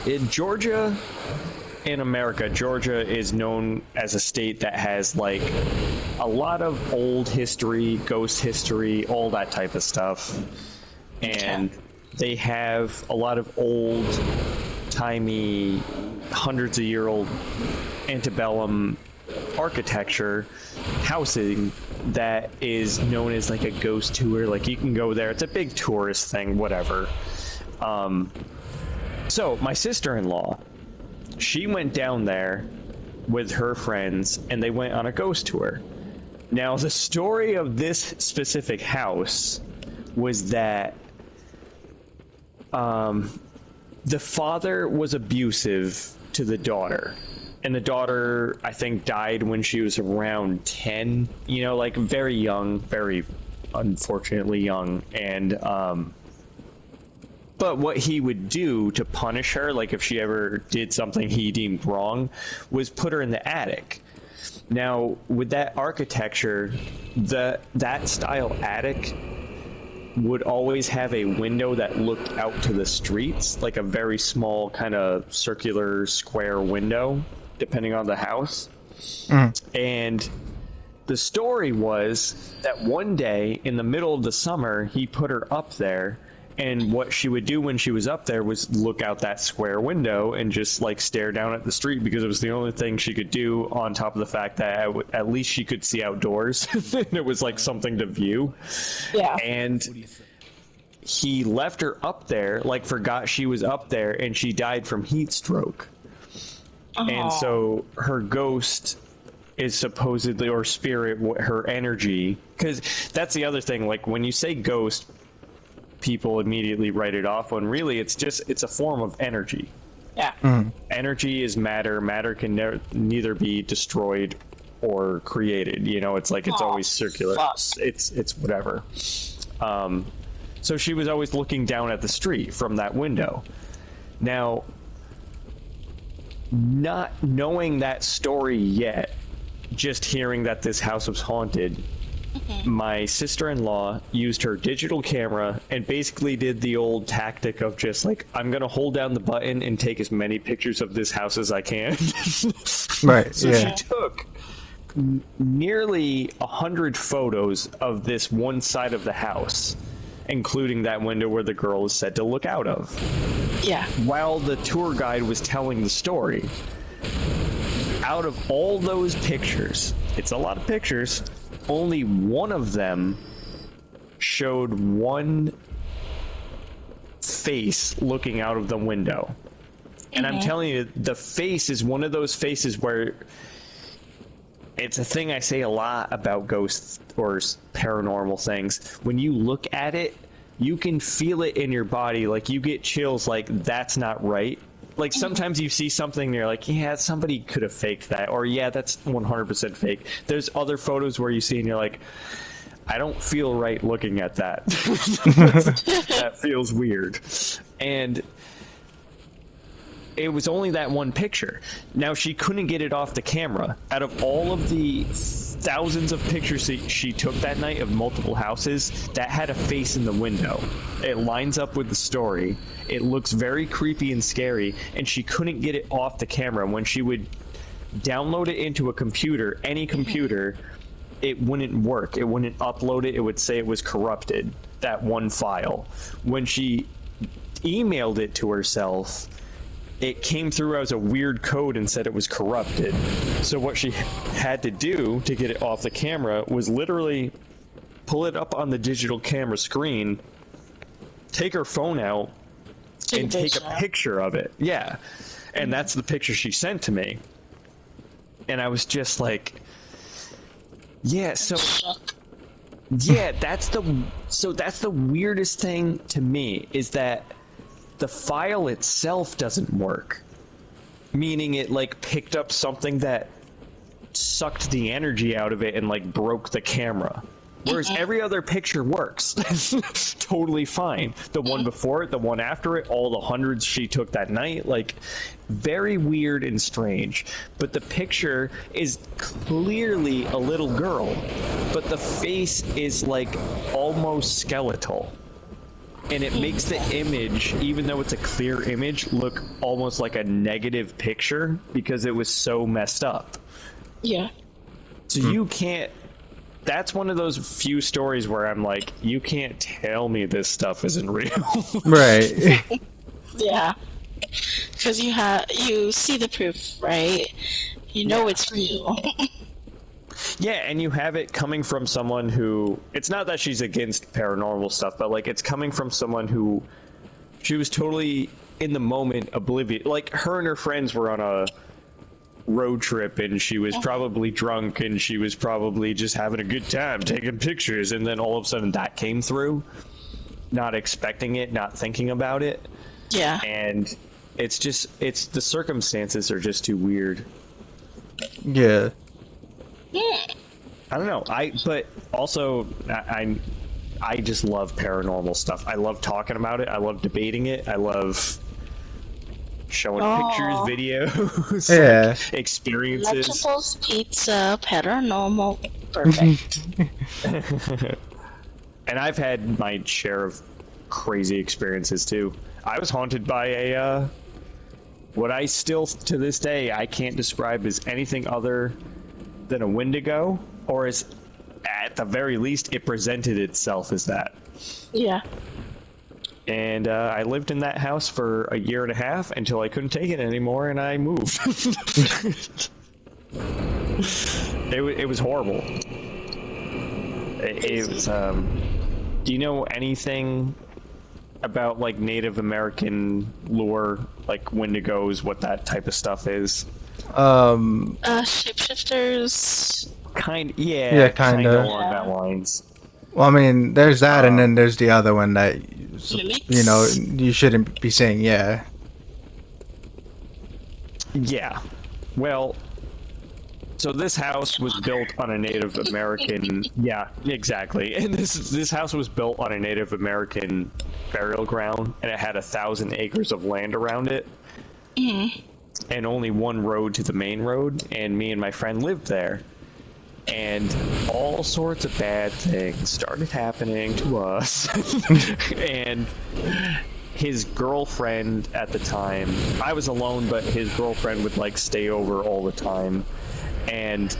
in Georgia, in America, Georgia is known as a state that has like a lot of old history, ghost history, all that type of stuff. And they have a lot of old timey, hundreds of year old antebellum architecture housing that is known as like a ghost tour. Like, you can go there, it's a big tourist thing, whatever. So my sister-in-law, she went down there with her friends and they went on a ghost tour. Now, the story of this specific house was that the father was abusive to the daughter. And the daughter, I think, died when she was around 10, you know, like very young, very unfortunately young. And, but what he would do to punish her, like if she ever did something he deemed wrong, was put her in the attic. Now, with that architecture, that style attic would always have a window that looked out to the streets, like a very small kind of circular square window, depending on the house. And the story was that one day in the middle of the summer, he put her up there, and what she would do when she was up there was look out that square window and just like stare down at the street, because it was the only thing she could do, on top of the fact that at least she could see outdoors. It was like something to view. Yeah. And he left her up there, like forgot she was up there, and she died from heat stroke. And so her ghost is supposedly, or spirit, her energy, because that's the other thing, like when you say ghost, people immediately write it off, when really it's a form of energy. Yeah. Energy is matter. Matter can neither be destroyed or created, you know. It's like it's always circular. It's whatever. So she was always looking down at the street from that window. Now, not knowing that story yet, just hearing that this house was haunted, my sister-in-law used her digital camera and basically did the old tactic of just like, I'm gonna hold down the button and take as many pictures of this house as I can. Right. So Yeah. she took nearly 100 photos of this one side of the house, including that window where the girl is said to look out of, Yeah. while the tour guide was telling the story. Out of all those pictures, it's a lot of pictures, only one of them showed one face looking out of the window. And I'm telling you, the face is one of those faces where it's a thing I say a lot about ghosts or paranormal things. When you look at it, you can feel it in your body. Like, you get chills, like, that's not right. Like, sometimes you see something and you're like, yeah, somebody could have faked that. Or, yeah, that's 100% fake. There's other photos where you see and you're like, I don't feel right looking at that. That feels weird. And it was only that one picture. Now, she couldn't get it off the camera. Out of all of the thousands of pictures she took that night of multiple houses, that had a face in the window. It lines up with the story. It looks very creepy and scary, and she couldn't get it off the camera. When she would download it into a computer, any computer, it wouldn't work. It wouldn't upload it. It would say it was corrupted, that one file. When she emailed it to herself, it came through as a weird code and said it was corrupted. So what she had to do to get it off the camera was literally pull it up on the digital camera screen, take her phone out, and take a picture of it. Yeah. And that's the picture she sent to me. And I was just like, yeah, so yeah, that's the weirdest thing to me, is that the file itself doesn't work. Meaning it like picked up something that sucked the energy out of it and like broke the camera. Whereas every other picture works. Totally fine. The one before it, the one after it, all the hundreds she took that night, like, very weird and strange. But the picture is clearly a little girl, but the face is like almost skeletal. And it makes the image, even though it's a clear image, look almost like a negative picture because it was so messed up. Yeah. So you can't... That's one of those few stories where I'm like, you can't tell me this stuff isn't real. Right. Yeah. Because you see the proof, right? You know it's real. Yeah, and you have it coming from someone who... It's not that she's against paranormal stuff, but, like, it's coming from someone who... She was totally, in the moment, oblivious. Like, her and her friends were on a road trip, and she was probably drunk, and she was probably just having a good time, taking pictures, and then all of a sudden that came through. Not expecting it, not thinking about it. Yeah. And it's the circumstances are just too weird. Yeah. I don't know. But also I just love paranormal stuff. I love talking about it. I love debating it. I love showing pictures, videos, Yeah. like, experiences. Vegetables, pizza, paranormal, perfect. And I've had my share of crazy experiences too. I was haunted by a what I still to this day I can't describe as anything other than a Wendigo, or as at the very least it presented itself as that. Yeah. And I lived in that house for a year and a half until I couldn't take it anymore and I moved. It was horrible. It was do you know anything about like Native American lore, like Wendigos, what that type of stuff is? Shapeshifters. Yeah, kinda. along that lines. Well, I mean, there's that, and then there's the other one that, Mimics? you know, you shouldn't be saying, yeah. Yeah. Well, so this house was built on a Native American... Yeah, exactly. And this house was built on a Native American burial ground, and it had 1,000 acres of land around it. And only one road to the main road, and me and my friend lived there. and all sorts of bad things started happening to us. And his girlfriend at the time, I was alone, but his girlfriend would like stay over all the time. And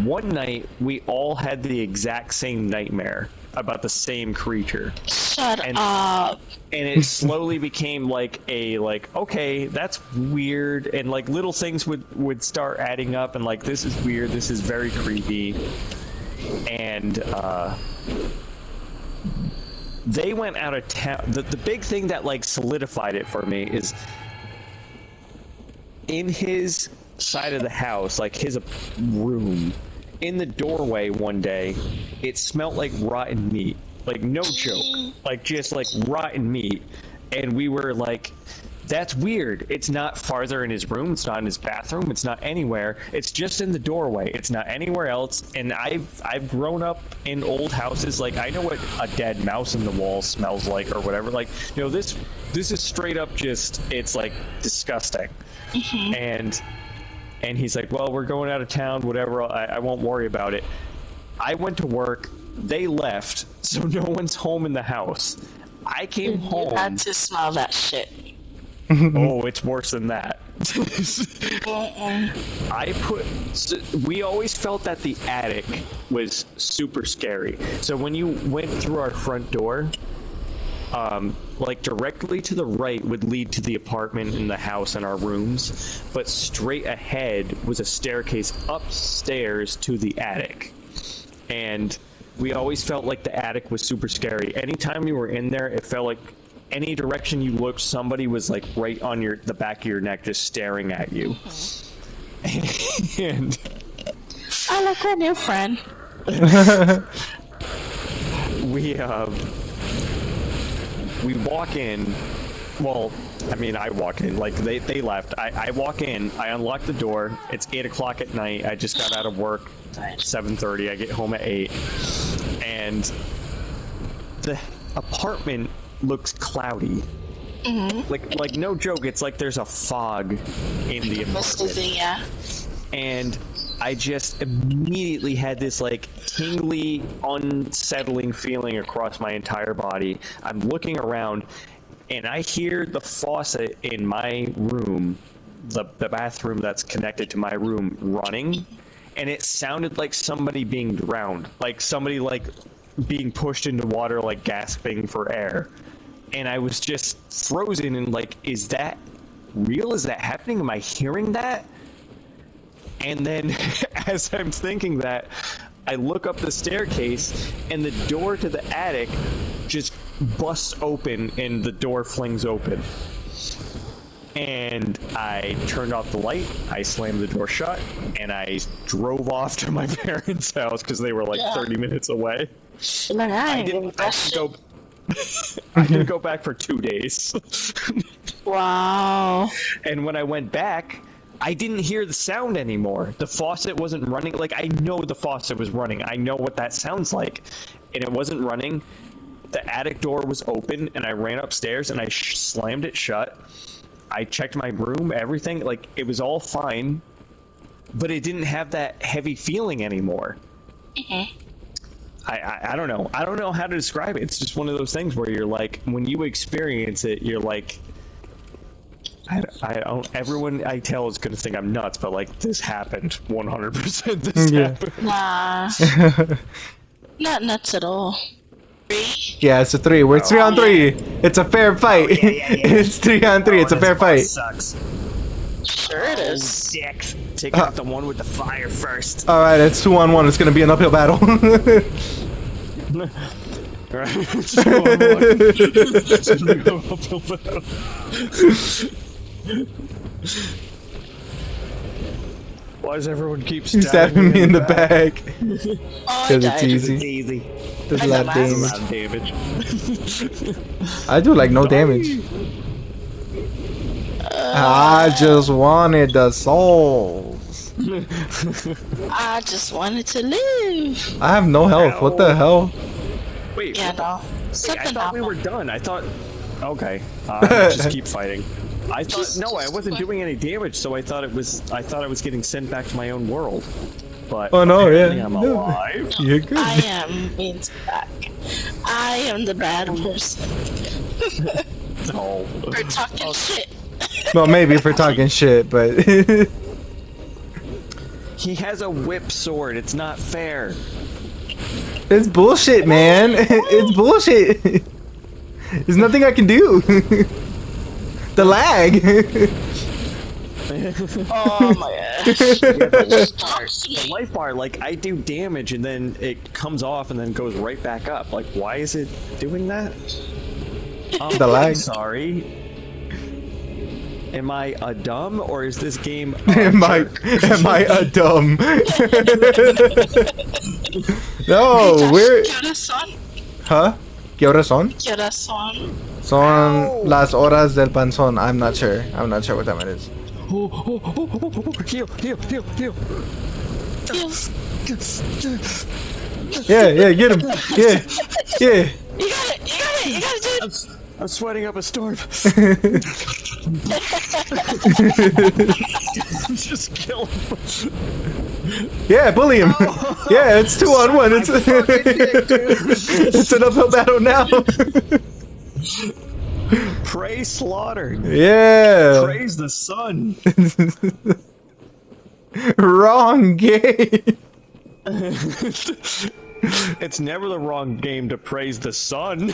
one night we all had the exact same nightmare about the same creature. Shut up. And it slowly became like okay, that's weird, and like little things would start adding up, and like, this is weird, this is very creepy. And they went out of town. The big thing that like solidified it for me is in his side of the house, like his room, in the doorway one day, it smelled like rotten meat. Like, no joke. Like, just like rotten meat. And we were like, that's weird. It's not farther in his room, it's not in his bathroom, it's not anywhere. It's just in the doorway. It's not anywhere else. And I've grown up in old houses. Like, I know what a dead mouse in the wall smells like or whatever. Like, you know, this is straight up just, it's like disgusting. And he's like, well, we're going out of town, whatever, I won't worry about it. I went to work, they left, so no one's home in the house. I came home. You had to smell that shit. Oh, it's worse than that. We always felt that the attic was super scary. So when you went through our front door, like directly to the right would lead to the apartment and the house and our rooms, but straight ahead was a staircase upstairs to the attic. And we always felt like the attic was super scary. Anytime you were in there, it felt like any direction you looked, somebody was like right on the back of your neck just staring at you. And I like our new friend. We walk in. Well, I mean, I walk in. Like, they left. I walk in. I unlock the door. It's 8 o'clock at night. I just got out of work. 7:30. I get home at 8. And the apartment looks cloudy. Like no joke. It's like there's a fog in the apartment. Yeah. And I just immediately had this like tingly, unsettling feeling across my entire body. I'm looking around, and I hear the faucet in my room, the bathroom that's connected to my room, running, and it sounded like somebody being drowned, like somebody like being pushed into water, like gasping for air. And I was just frozen and like, is that real? Is that happening? Am I hearing that? And then as I'm thinking that, I look up the staircase and the door to the attic just busts open and the door flings open. And I turned off the light, I slammed the door shut, and I drove off to my parents' house because they were like 30 minutes away. Like, I didn't go back for 2 days. Wow. And when I went back, I didn't hear the sound anymore. The faucet wasn't running. Like, I know the faucet was running. I know what that sounds like. And it wasn't running. The attic door was open, and I ran upstairs, and I slammed it shut. I checked my room, everything. Like, it was all fine. But it didn't have that heavy feeling anymore. I don't know. I don't know how to describe it. It's just one of those things where you're like, when you experience it, you're like, I don't. Everyone I tell is gonna think I'm nuts, but like, this happened 100%. This happened. Nah. Not nuts at all. 3? Yeah, it's a 3. We're 3 on 3. It's a fair fight. It's 3 on 3. It's a fair fight. Sucks. Sure it is. Dick. Take out the one with the fire first. All right, it's 2 on 1. It's gonna be an uphill battle. Why does everyone keep stabbing me in the back? Oh, Because it's easy. It's easy. There's a lot of That's a damage. lot of damage. I do like no damage. I just wanted the souls. I just wanted to live. I have no health. What the hell? Wait, Yeah, no. I Something thought we happened. were done. I thought... Okay. Just keep fighting. I thought... No, I wasn't doing any damage, so I thought I was getting sent back to my own world. but Oh no, apparently yeah. I'm No. alive. You're good. I am being back. I am the bad person No. for talking shit. Well, maybe if we're talking shit, but He has a whip sword. It's not fair. it's bullshit, man. It's bullshit. There's nothing I can do. The lag. Oh my gosh. The life bar, like, I do damage and then it comes off and then goes right back up. Like, why is it doing that? The lag. Sorry. Am I a dumb or is this game? Am I a dumb? No, we're. Corazón. Huh? ¿Qué horas son? Corazón. Son las horas del panzón. I'm not sure. I'm not sure what time it is. Heal. Feels. Yeah, get him. Yeah. You got it. You got it, dude. I'm sweating up a storm. Just kill him. Yeah, bully him. Yeah, it's 2-on-1. It's an uphill battle now. Pray slaughtered. Yeah. Praise the sun. Wrong game. It's never the wrong game to praise the sun.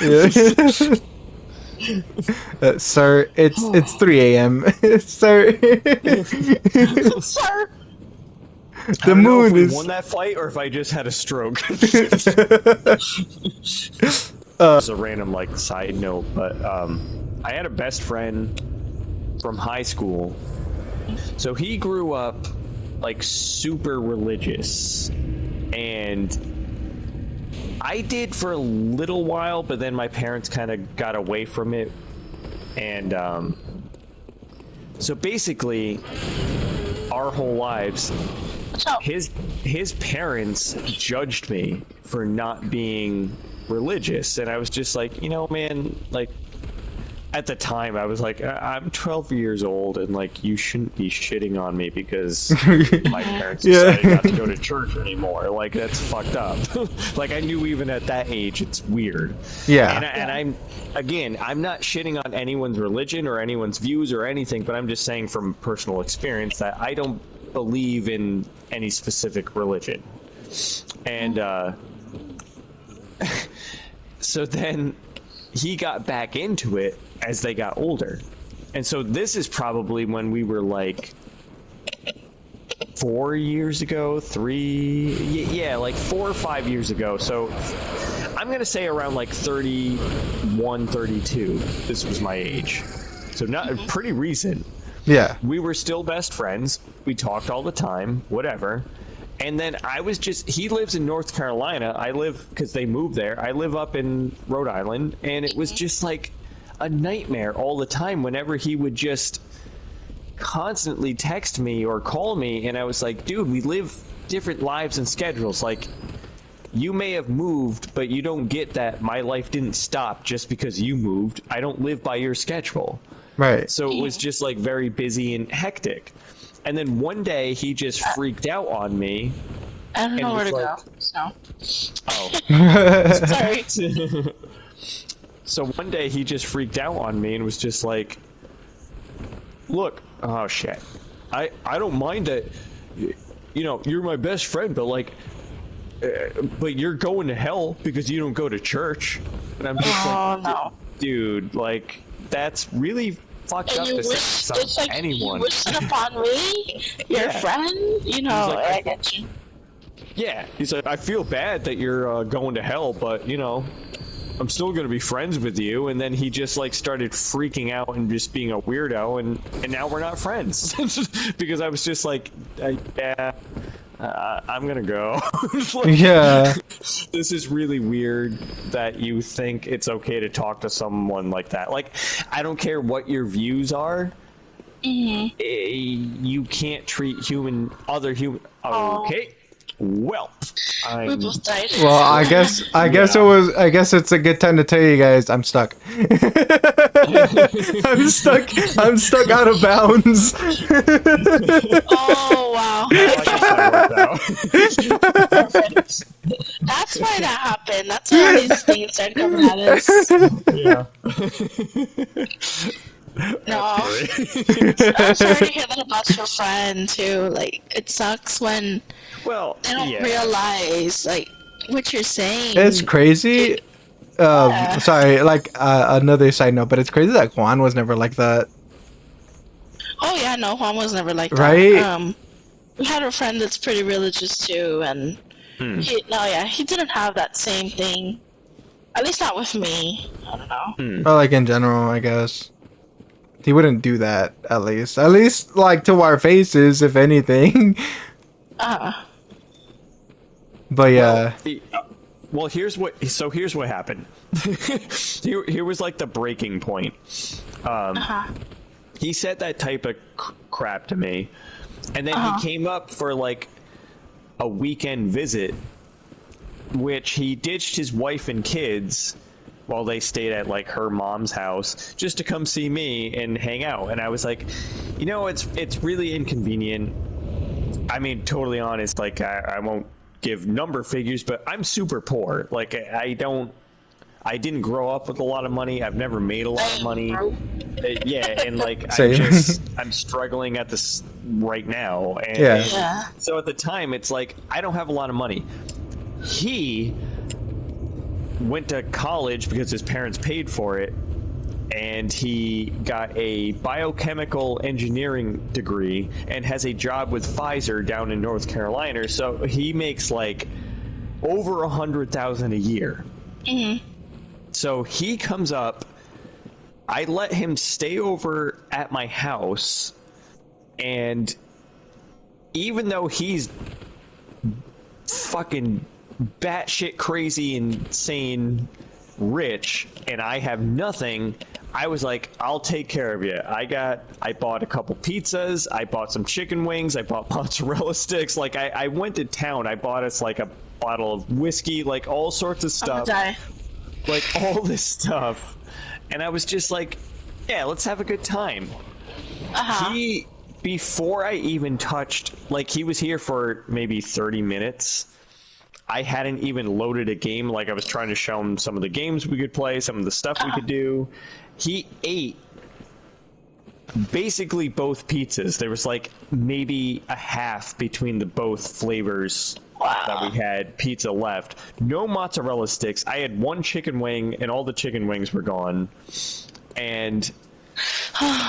Sir, it's 3 a.m. Sir. Sir. The moon if we is. won that fight or if I just had a stroke. It's a random like side note, but I had a best friend from high school. So he grew up like super religious, and I did for a little while, but then my parents kind of got away from it, and so basically our whole lives his parents judged me for not being religious, and I was just like, you know, man, like at the time I was like, I'm 12 years old and like you shouldn't be shitting on me because my parents decided not to go to church anymore. Like that's fucked up. Like I knew even at that age it's weird. Yeah. And I'm not shitting on anyone's religion or anyone's views or anything, but I'm just saying from personal experience that I don't believe in any specific religion. And so then he got back into it as they got older. And so this is probably when we were like 4 years ago, like 4 or 5 years ago. So I'm going to say around like 31, 32. This was my age. So not pretty recent. Yeah. We were still best friends. We talked all the time, whatever. And then he lives in North Carolina. I live, because they moved there, I live up in Rhode Island. And it was just like a nightmare all the time whenever he would just constantly text me or call me. And I was like, dude, we live different lives and schedules. Like, you may have moved, but you don't get that my life didn't stop just because you moved. I don't live by your schedule. Right. So it was just like very busy and hectic. And then one day he just freaked out on me. I don't know where to like, go. So. Oh. Sorry. So one day he just freaked out on me and was just like, look, oh shit. I don't mind that, you know, you're my best friend, but like, but you're going to hell because you don't go to church. And I'm just like, no. Dude, like, that's really fucked up to say to like anyone. You wish it upon me, your friend, you know, like, I get you. Yeah, he's like, I feel bad that you're going to hell, but, you know, I'm still going to be friends with you. And then he just, like, started freaking out and just being a weirdo, and now we're not friends. Because I was just like, yeah, I'm going to go. Like, Yeah. This is really weird that you think it's okay to talk to someone like that. Like, I don't care what your views are. Mm-hmm. You can't treat other human. Okay. Well, We both died. Well, I guess it's a good time to tell you guys I'm stuck. I'm stuck out of bounds. Oh wow. I guess I wrote that. know. That's why that happened. That's why all these things started coming at us. Yeah. No. I'm sorry to hear that about your friend too. Like, it sucks when Well, they don't yeah. realize like what you're saying. It's crazy. Sorry, like another side note, but it's crazy that Juan was never like that. Oh yeah, no, Juan was never like that. Right? We had a friend that's pretty religious too, and he didn't have that same thing. At least not with me. I don't know. Or like in general, I guess. He wouldn't do that, at least. At least, like, to our faces, if anything. But yeah. Well, here's what happened. Here was like the breaking point. He said that type of crap to me, and then he came up for like a weekend visit, which he ditched his wife and kids while they stayed at like her mom's house just to come see me and hang out. And I was like, you know, it's really inconvenient. I mean, totally honest, like I won't give number figures, but I'm super poor. Like I didn't grow up with a lot of money. I've never made a lot of money. Yeah, and like I'm struggling at this right now. And, Yeah. So at the time, it's like I don't have a lot of money. He went to college because his parents paid for it, and he got a biochemical engineering degree and has a job with Pfizer down in North Carolina. So he makes like over $100,000 a year. So he comes up, I let him stay over at my house, and even though he's fucking batshit crazy, insane, rich, and I have nothing, I was like, I'll take care of you. I bought a couple pizzas, I bought some chicken wings, I bought mozzarella sticks, like I went to town, I bought us like a bottle of whiskey, like all sorts of stuff. Like all this stuff, and I was just like, yeah, let's have a good time. He, before I even touched, like he was here for maybe 30 minutes. I hadn't even loaded a game. Like I was trying to show him some of the games we could play, some of the stuff we could do. He ate basically both pizzas. There was like maybe a half between the both flavors that we had pizza left. No mozzarella sticks. I had one chicken wing, and all the chicken wings were gone. And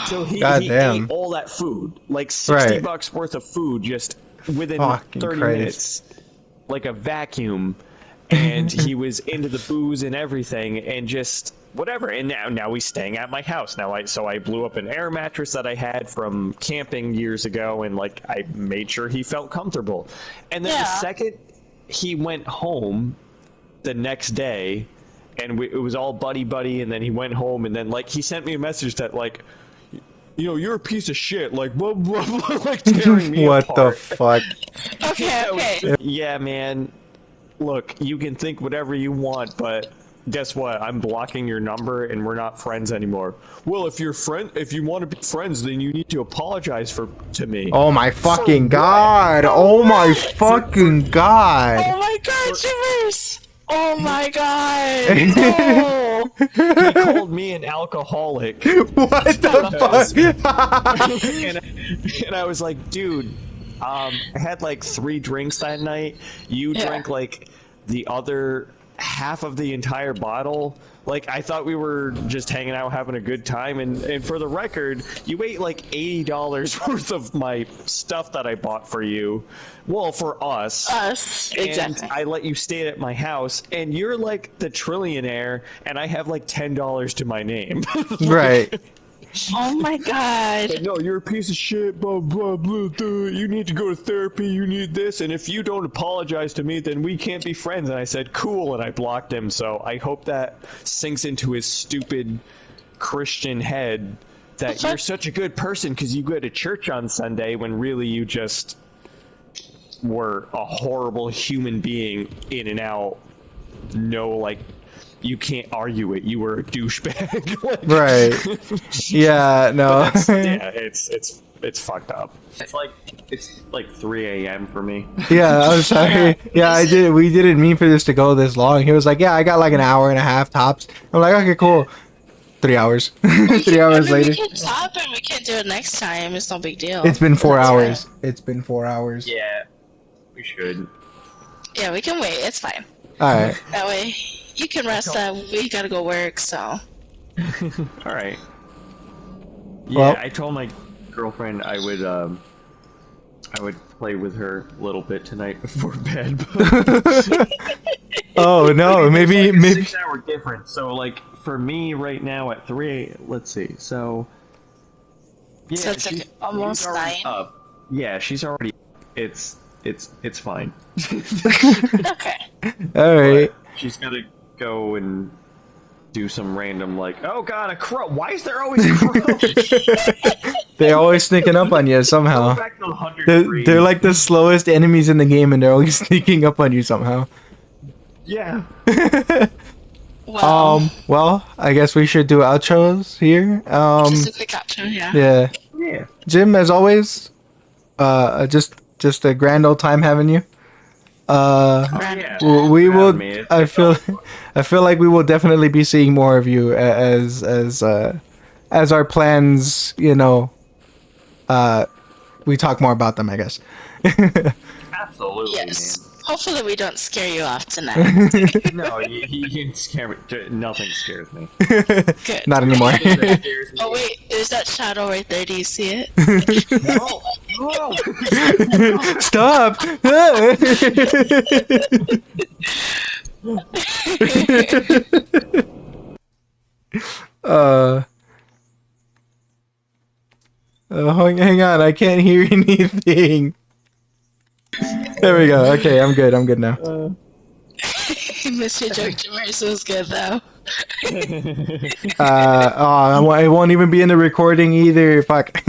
so he ate all that food, like $60 worth of food, just within 30 minutes, like a vacuum. And he was into the booze and everything, and just whatever. And now he's staying at my house. So I blew up an air mattress that I had from camping years ago, and like I made sure he felt comfortable. And then the second he went home the next day, and it was all buddy, and then he went home, and then like he sent me a message that like, you know, you're a piece of shit, like blah blah blah, like tearing me what apart. The fuck? Okay. Yeah, man. Look, you can think whatever you want, but guess what? I'm blocking your number, and we're not friends anymore. Well, if you want to be friends, then you need to apologize to me. Oh my fucking god! Oh my fucking god! Oh my god, Shivers! Oh my god! Oh. He called me an alcoholic. What the fuck? and I was like, dude, I had like 3 drinks that night. You drank like the other half of the entire bottle. Like, I thought we were just hanging out having a good time, and for the record, you ate like $80 worth of my stuff that I bought for you. Well, for us. Exactly. And I let you stay at my house, and you're like the trillionaire, and I have like $10 to my name. Right. Oh my god. But no, you're a piece of shit, blah, blah, blah, blah. You need to go to therapy, you need this, and if you don't apologize to me, then we can't be friends. And I said, cool, and I blocked him, so I hope that sinks into his stupid Christian head that you're such a good person because you go to church on Sunday when really you just were a horrible human being in and out. No, like, you can't argue it. You were a douchebag. Like, Right. Yeah. No. yeah, it's fucked up. It's like 3 a.m. for me. Yeah, I'm sorry. Yeah, I did. We didn't mean for this to go this long. He was like, "Yeah, I got like an hour and a half tops." I'm like, "Okay, cool." 3 hours. 3 hours later. We can top and we can do it next time. It's no big deal. It's been 4 That's hours. fine. It's been 4 hours. Yeah, we should. Yeah, we can wait. It's fine. All right. That way, you can rest up. We gotta go work, so. All right. Yeah, Well- I told my girlfriend I would play with her a little bit tonight before bed. Oh no, maybe. 6 hour difference. So like for me right now at 3, let's see. So yeah, So it's like she's almost already 9? up. Yeah, she's already. It's fine. Okay. All right. But she's gotta go and do some random like, oh god, a crow. Why is there always crows? They're always sneaking up on you Go somehow. back to 103. They're like the slowest enemies in the game, and they're always sneaking up on you somehow. Yeah. Well, Well, I guess we should do outros here. just a quick outro, yeah. Yeah. Yeah. Jim, as always, just a grand old time having you. Right. Yeah. We will. Me. It's- I it's feel. all- I feel like we will definitely be seeing more of you as our plans. We talk more about them, I guess. Absolutely, Yes. Hopefully we don't scare you off tonight. man. No, you can scare me. Nothing scares me. Good. Not anymore. Nothing scares me. Oh wait, there's that shadow right there. Do you see it? No. No. Stop! Hang on, I can't hear anything. There we go. Okay, I'm good. I'm good now. Mr. Joke Jimmers was good though. It won't even be in the recording either. Fuck.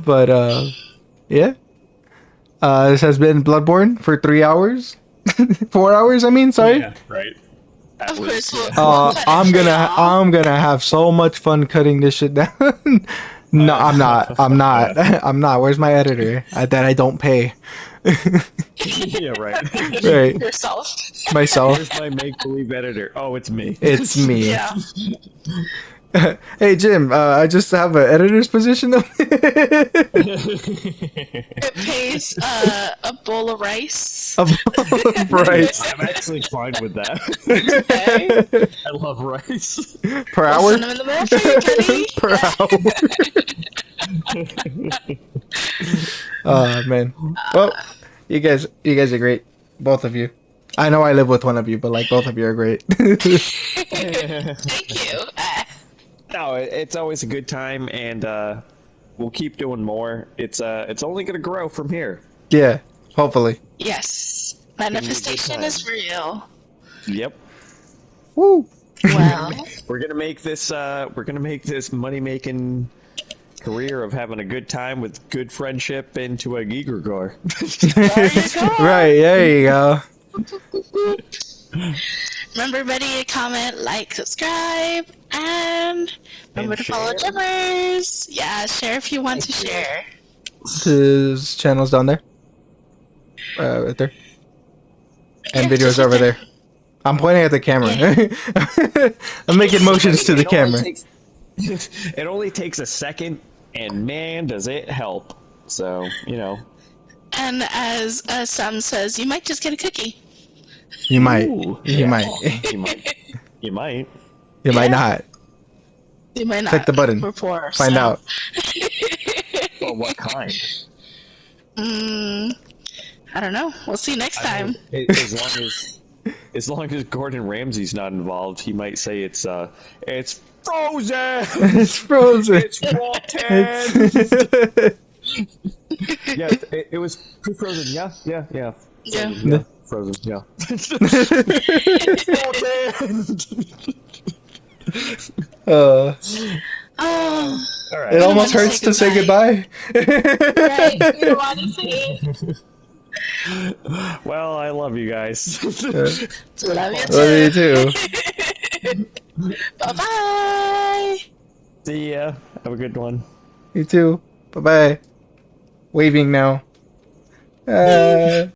But yeah. This has been Bloodborne for 3 hours. 4 hours, I mean, sorry. Yeah, right. At Of least, course, yeah. we'll cut it I'm for gonna y'all. I'm gonna have so much fun cutting this shit down. No, I'm not. I'm not. I'm not. Where's my editor? That I don't pay. Yeah, right. Right. Yourself. Myself. Here's my make-believe editor. Oh, it's me. It's me. Yeah. Hey Jim, I just have an editor's position though. It pays a bowl of rice. Rice I'm actually fine with that. Okay. I love rice. per I'll hour. send them in the mail for you, Kenny. Per hour. Oh man. Well, you guys are great, both of you. I know I live with one of you, but like both of you are great. Thank you. No, it's always a good time, and we'll keep doing more. It's only gonna grow from here. Yeah, hopefully. Yes. Manifestation is real. Yep. Woo. Well, We're gonna make this money-making career of having a good time with good friendship into a egregore. there you go. Right, there you go. Remember, everybody, comment, like, subscribe, and remember to follow share. Jimmers. Yeah, share if you want to share. His channel's down there. Right there. And Yeah, videos just over right there. I'm pointing at the camera. I'm making motions to the camera. It only takes a second, and man, does it help. So, And as Sam says, you might just get a cookie. You might. Ooh, You yeah. might. You might. You might. You might Yeah. not. You might not. Click the button. We're poor, Find so. out. Well, what kind? I don't know. We'll see next time. As long as Gordon Ramsay's not involved, he might say it's frozen. It's frozen. It's rotten. Yeah, it was pre-frozen. Yeah. Yeah. Frozen. Yeah. Uh, Oh, All right. it almost wanna hurts say to say goodbye. right. You don't want to say it. Well, I love you guys. Love you Love you too. too. Bye bye. See ya. Have a good one. You too. Bye bye. Waving now.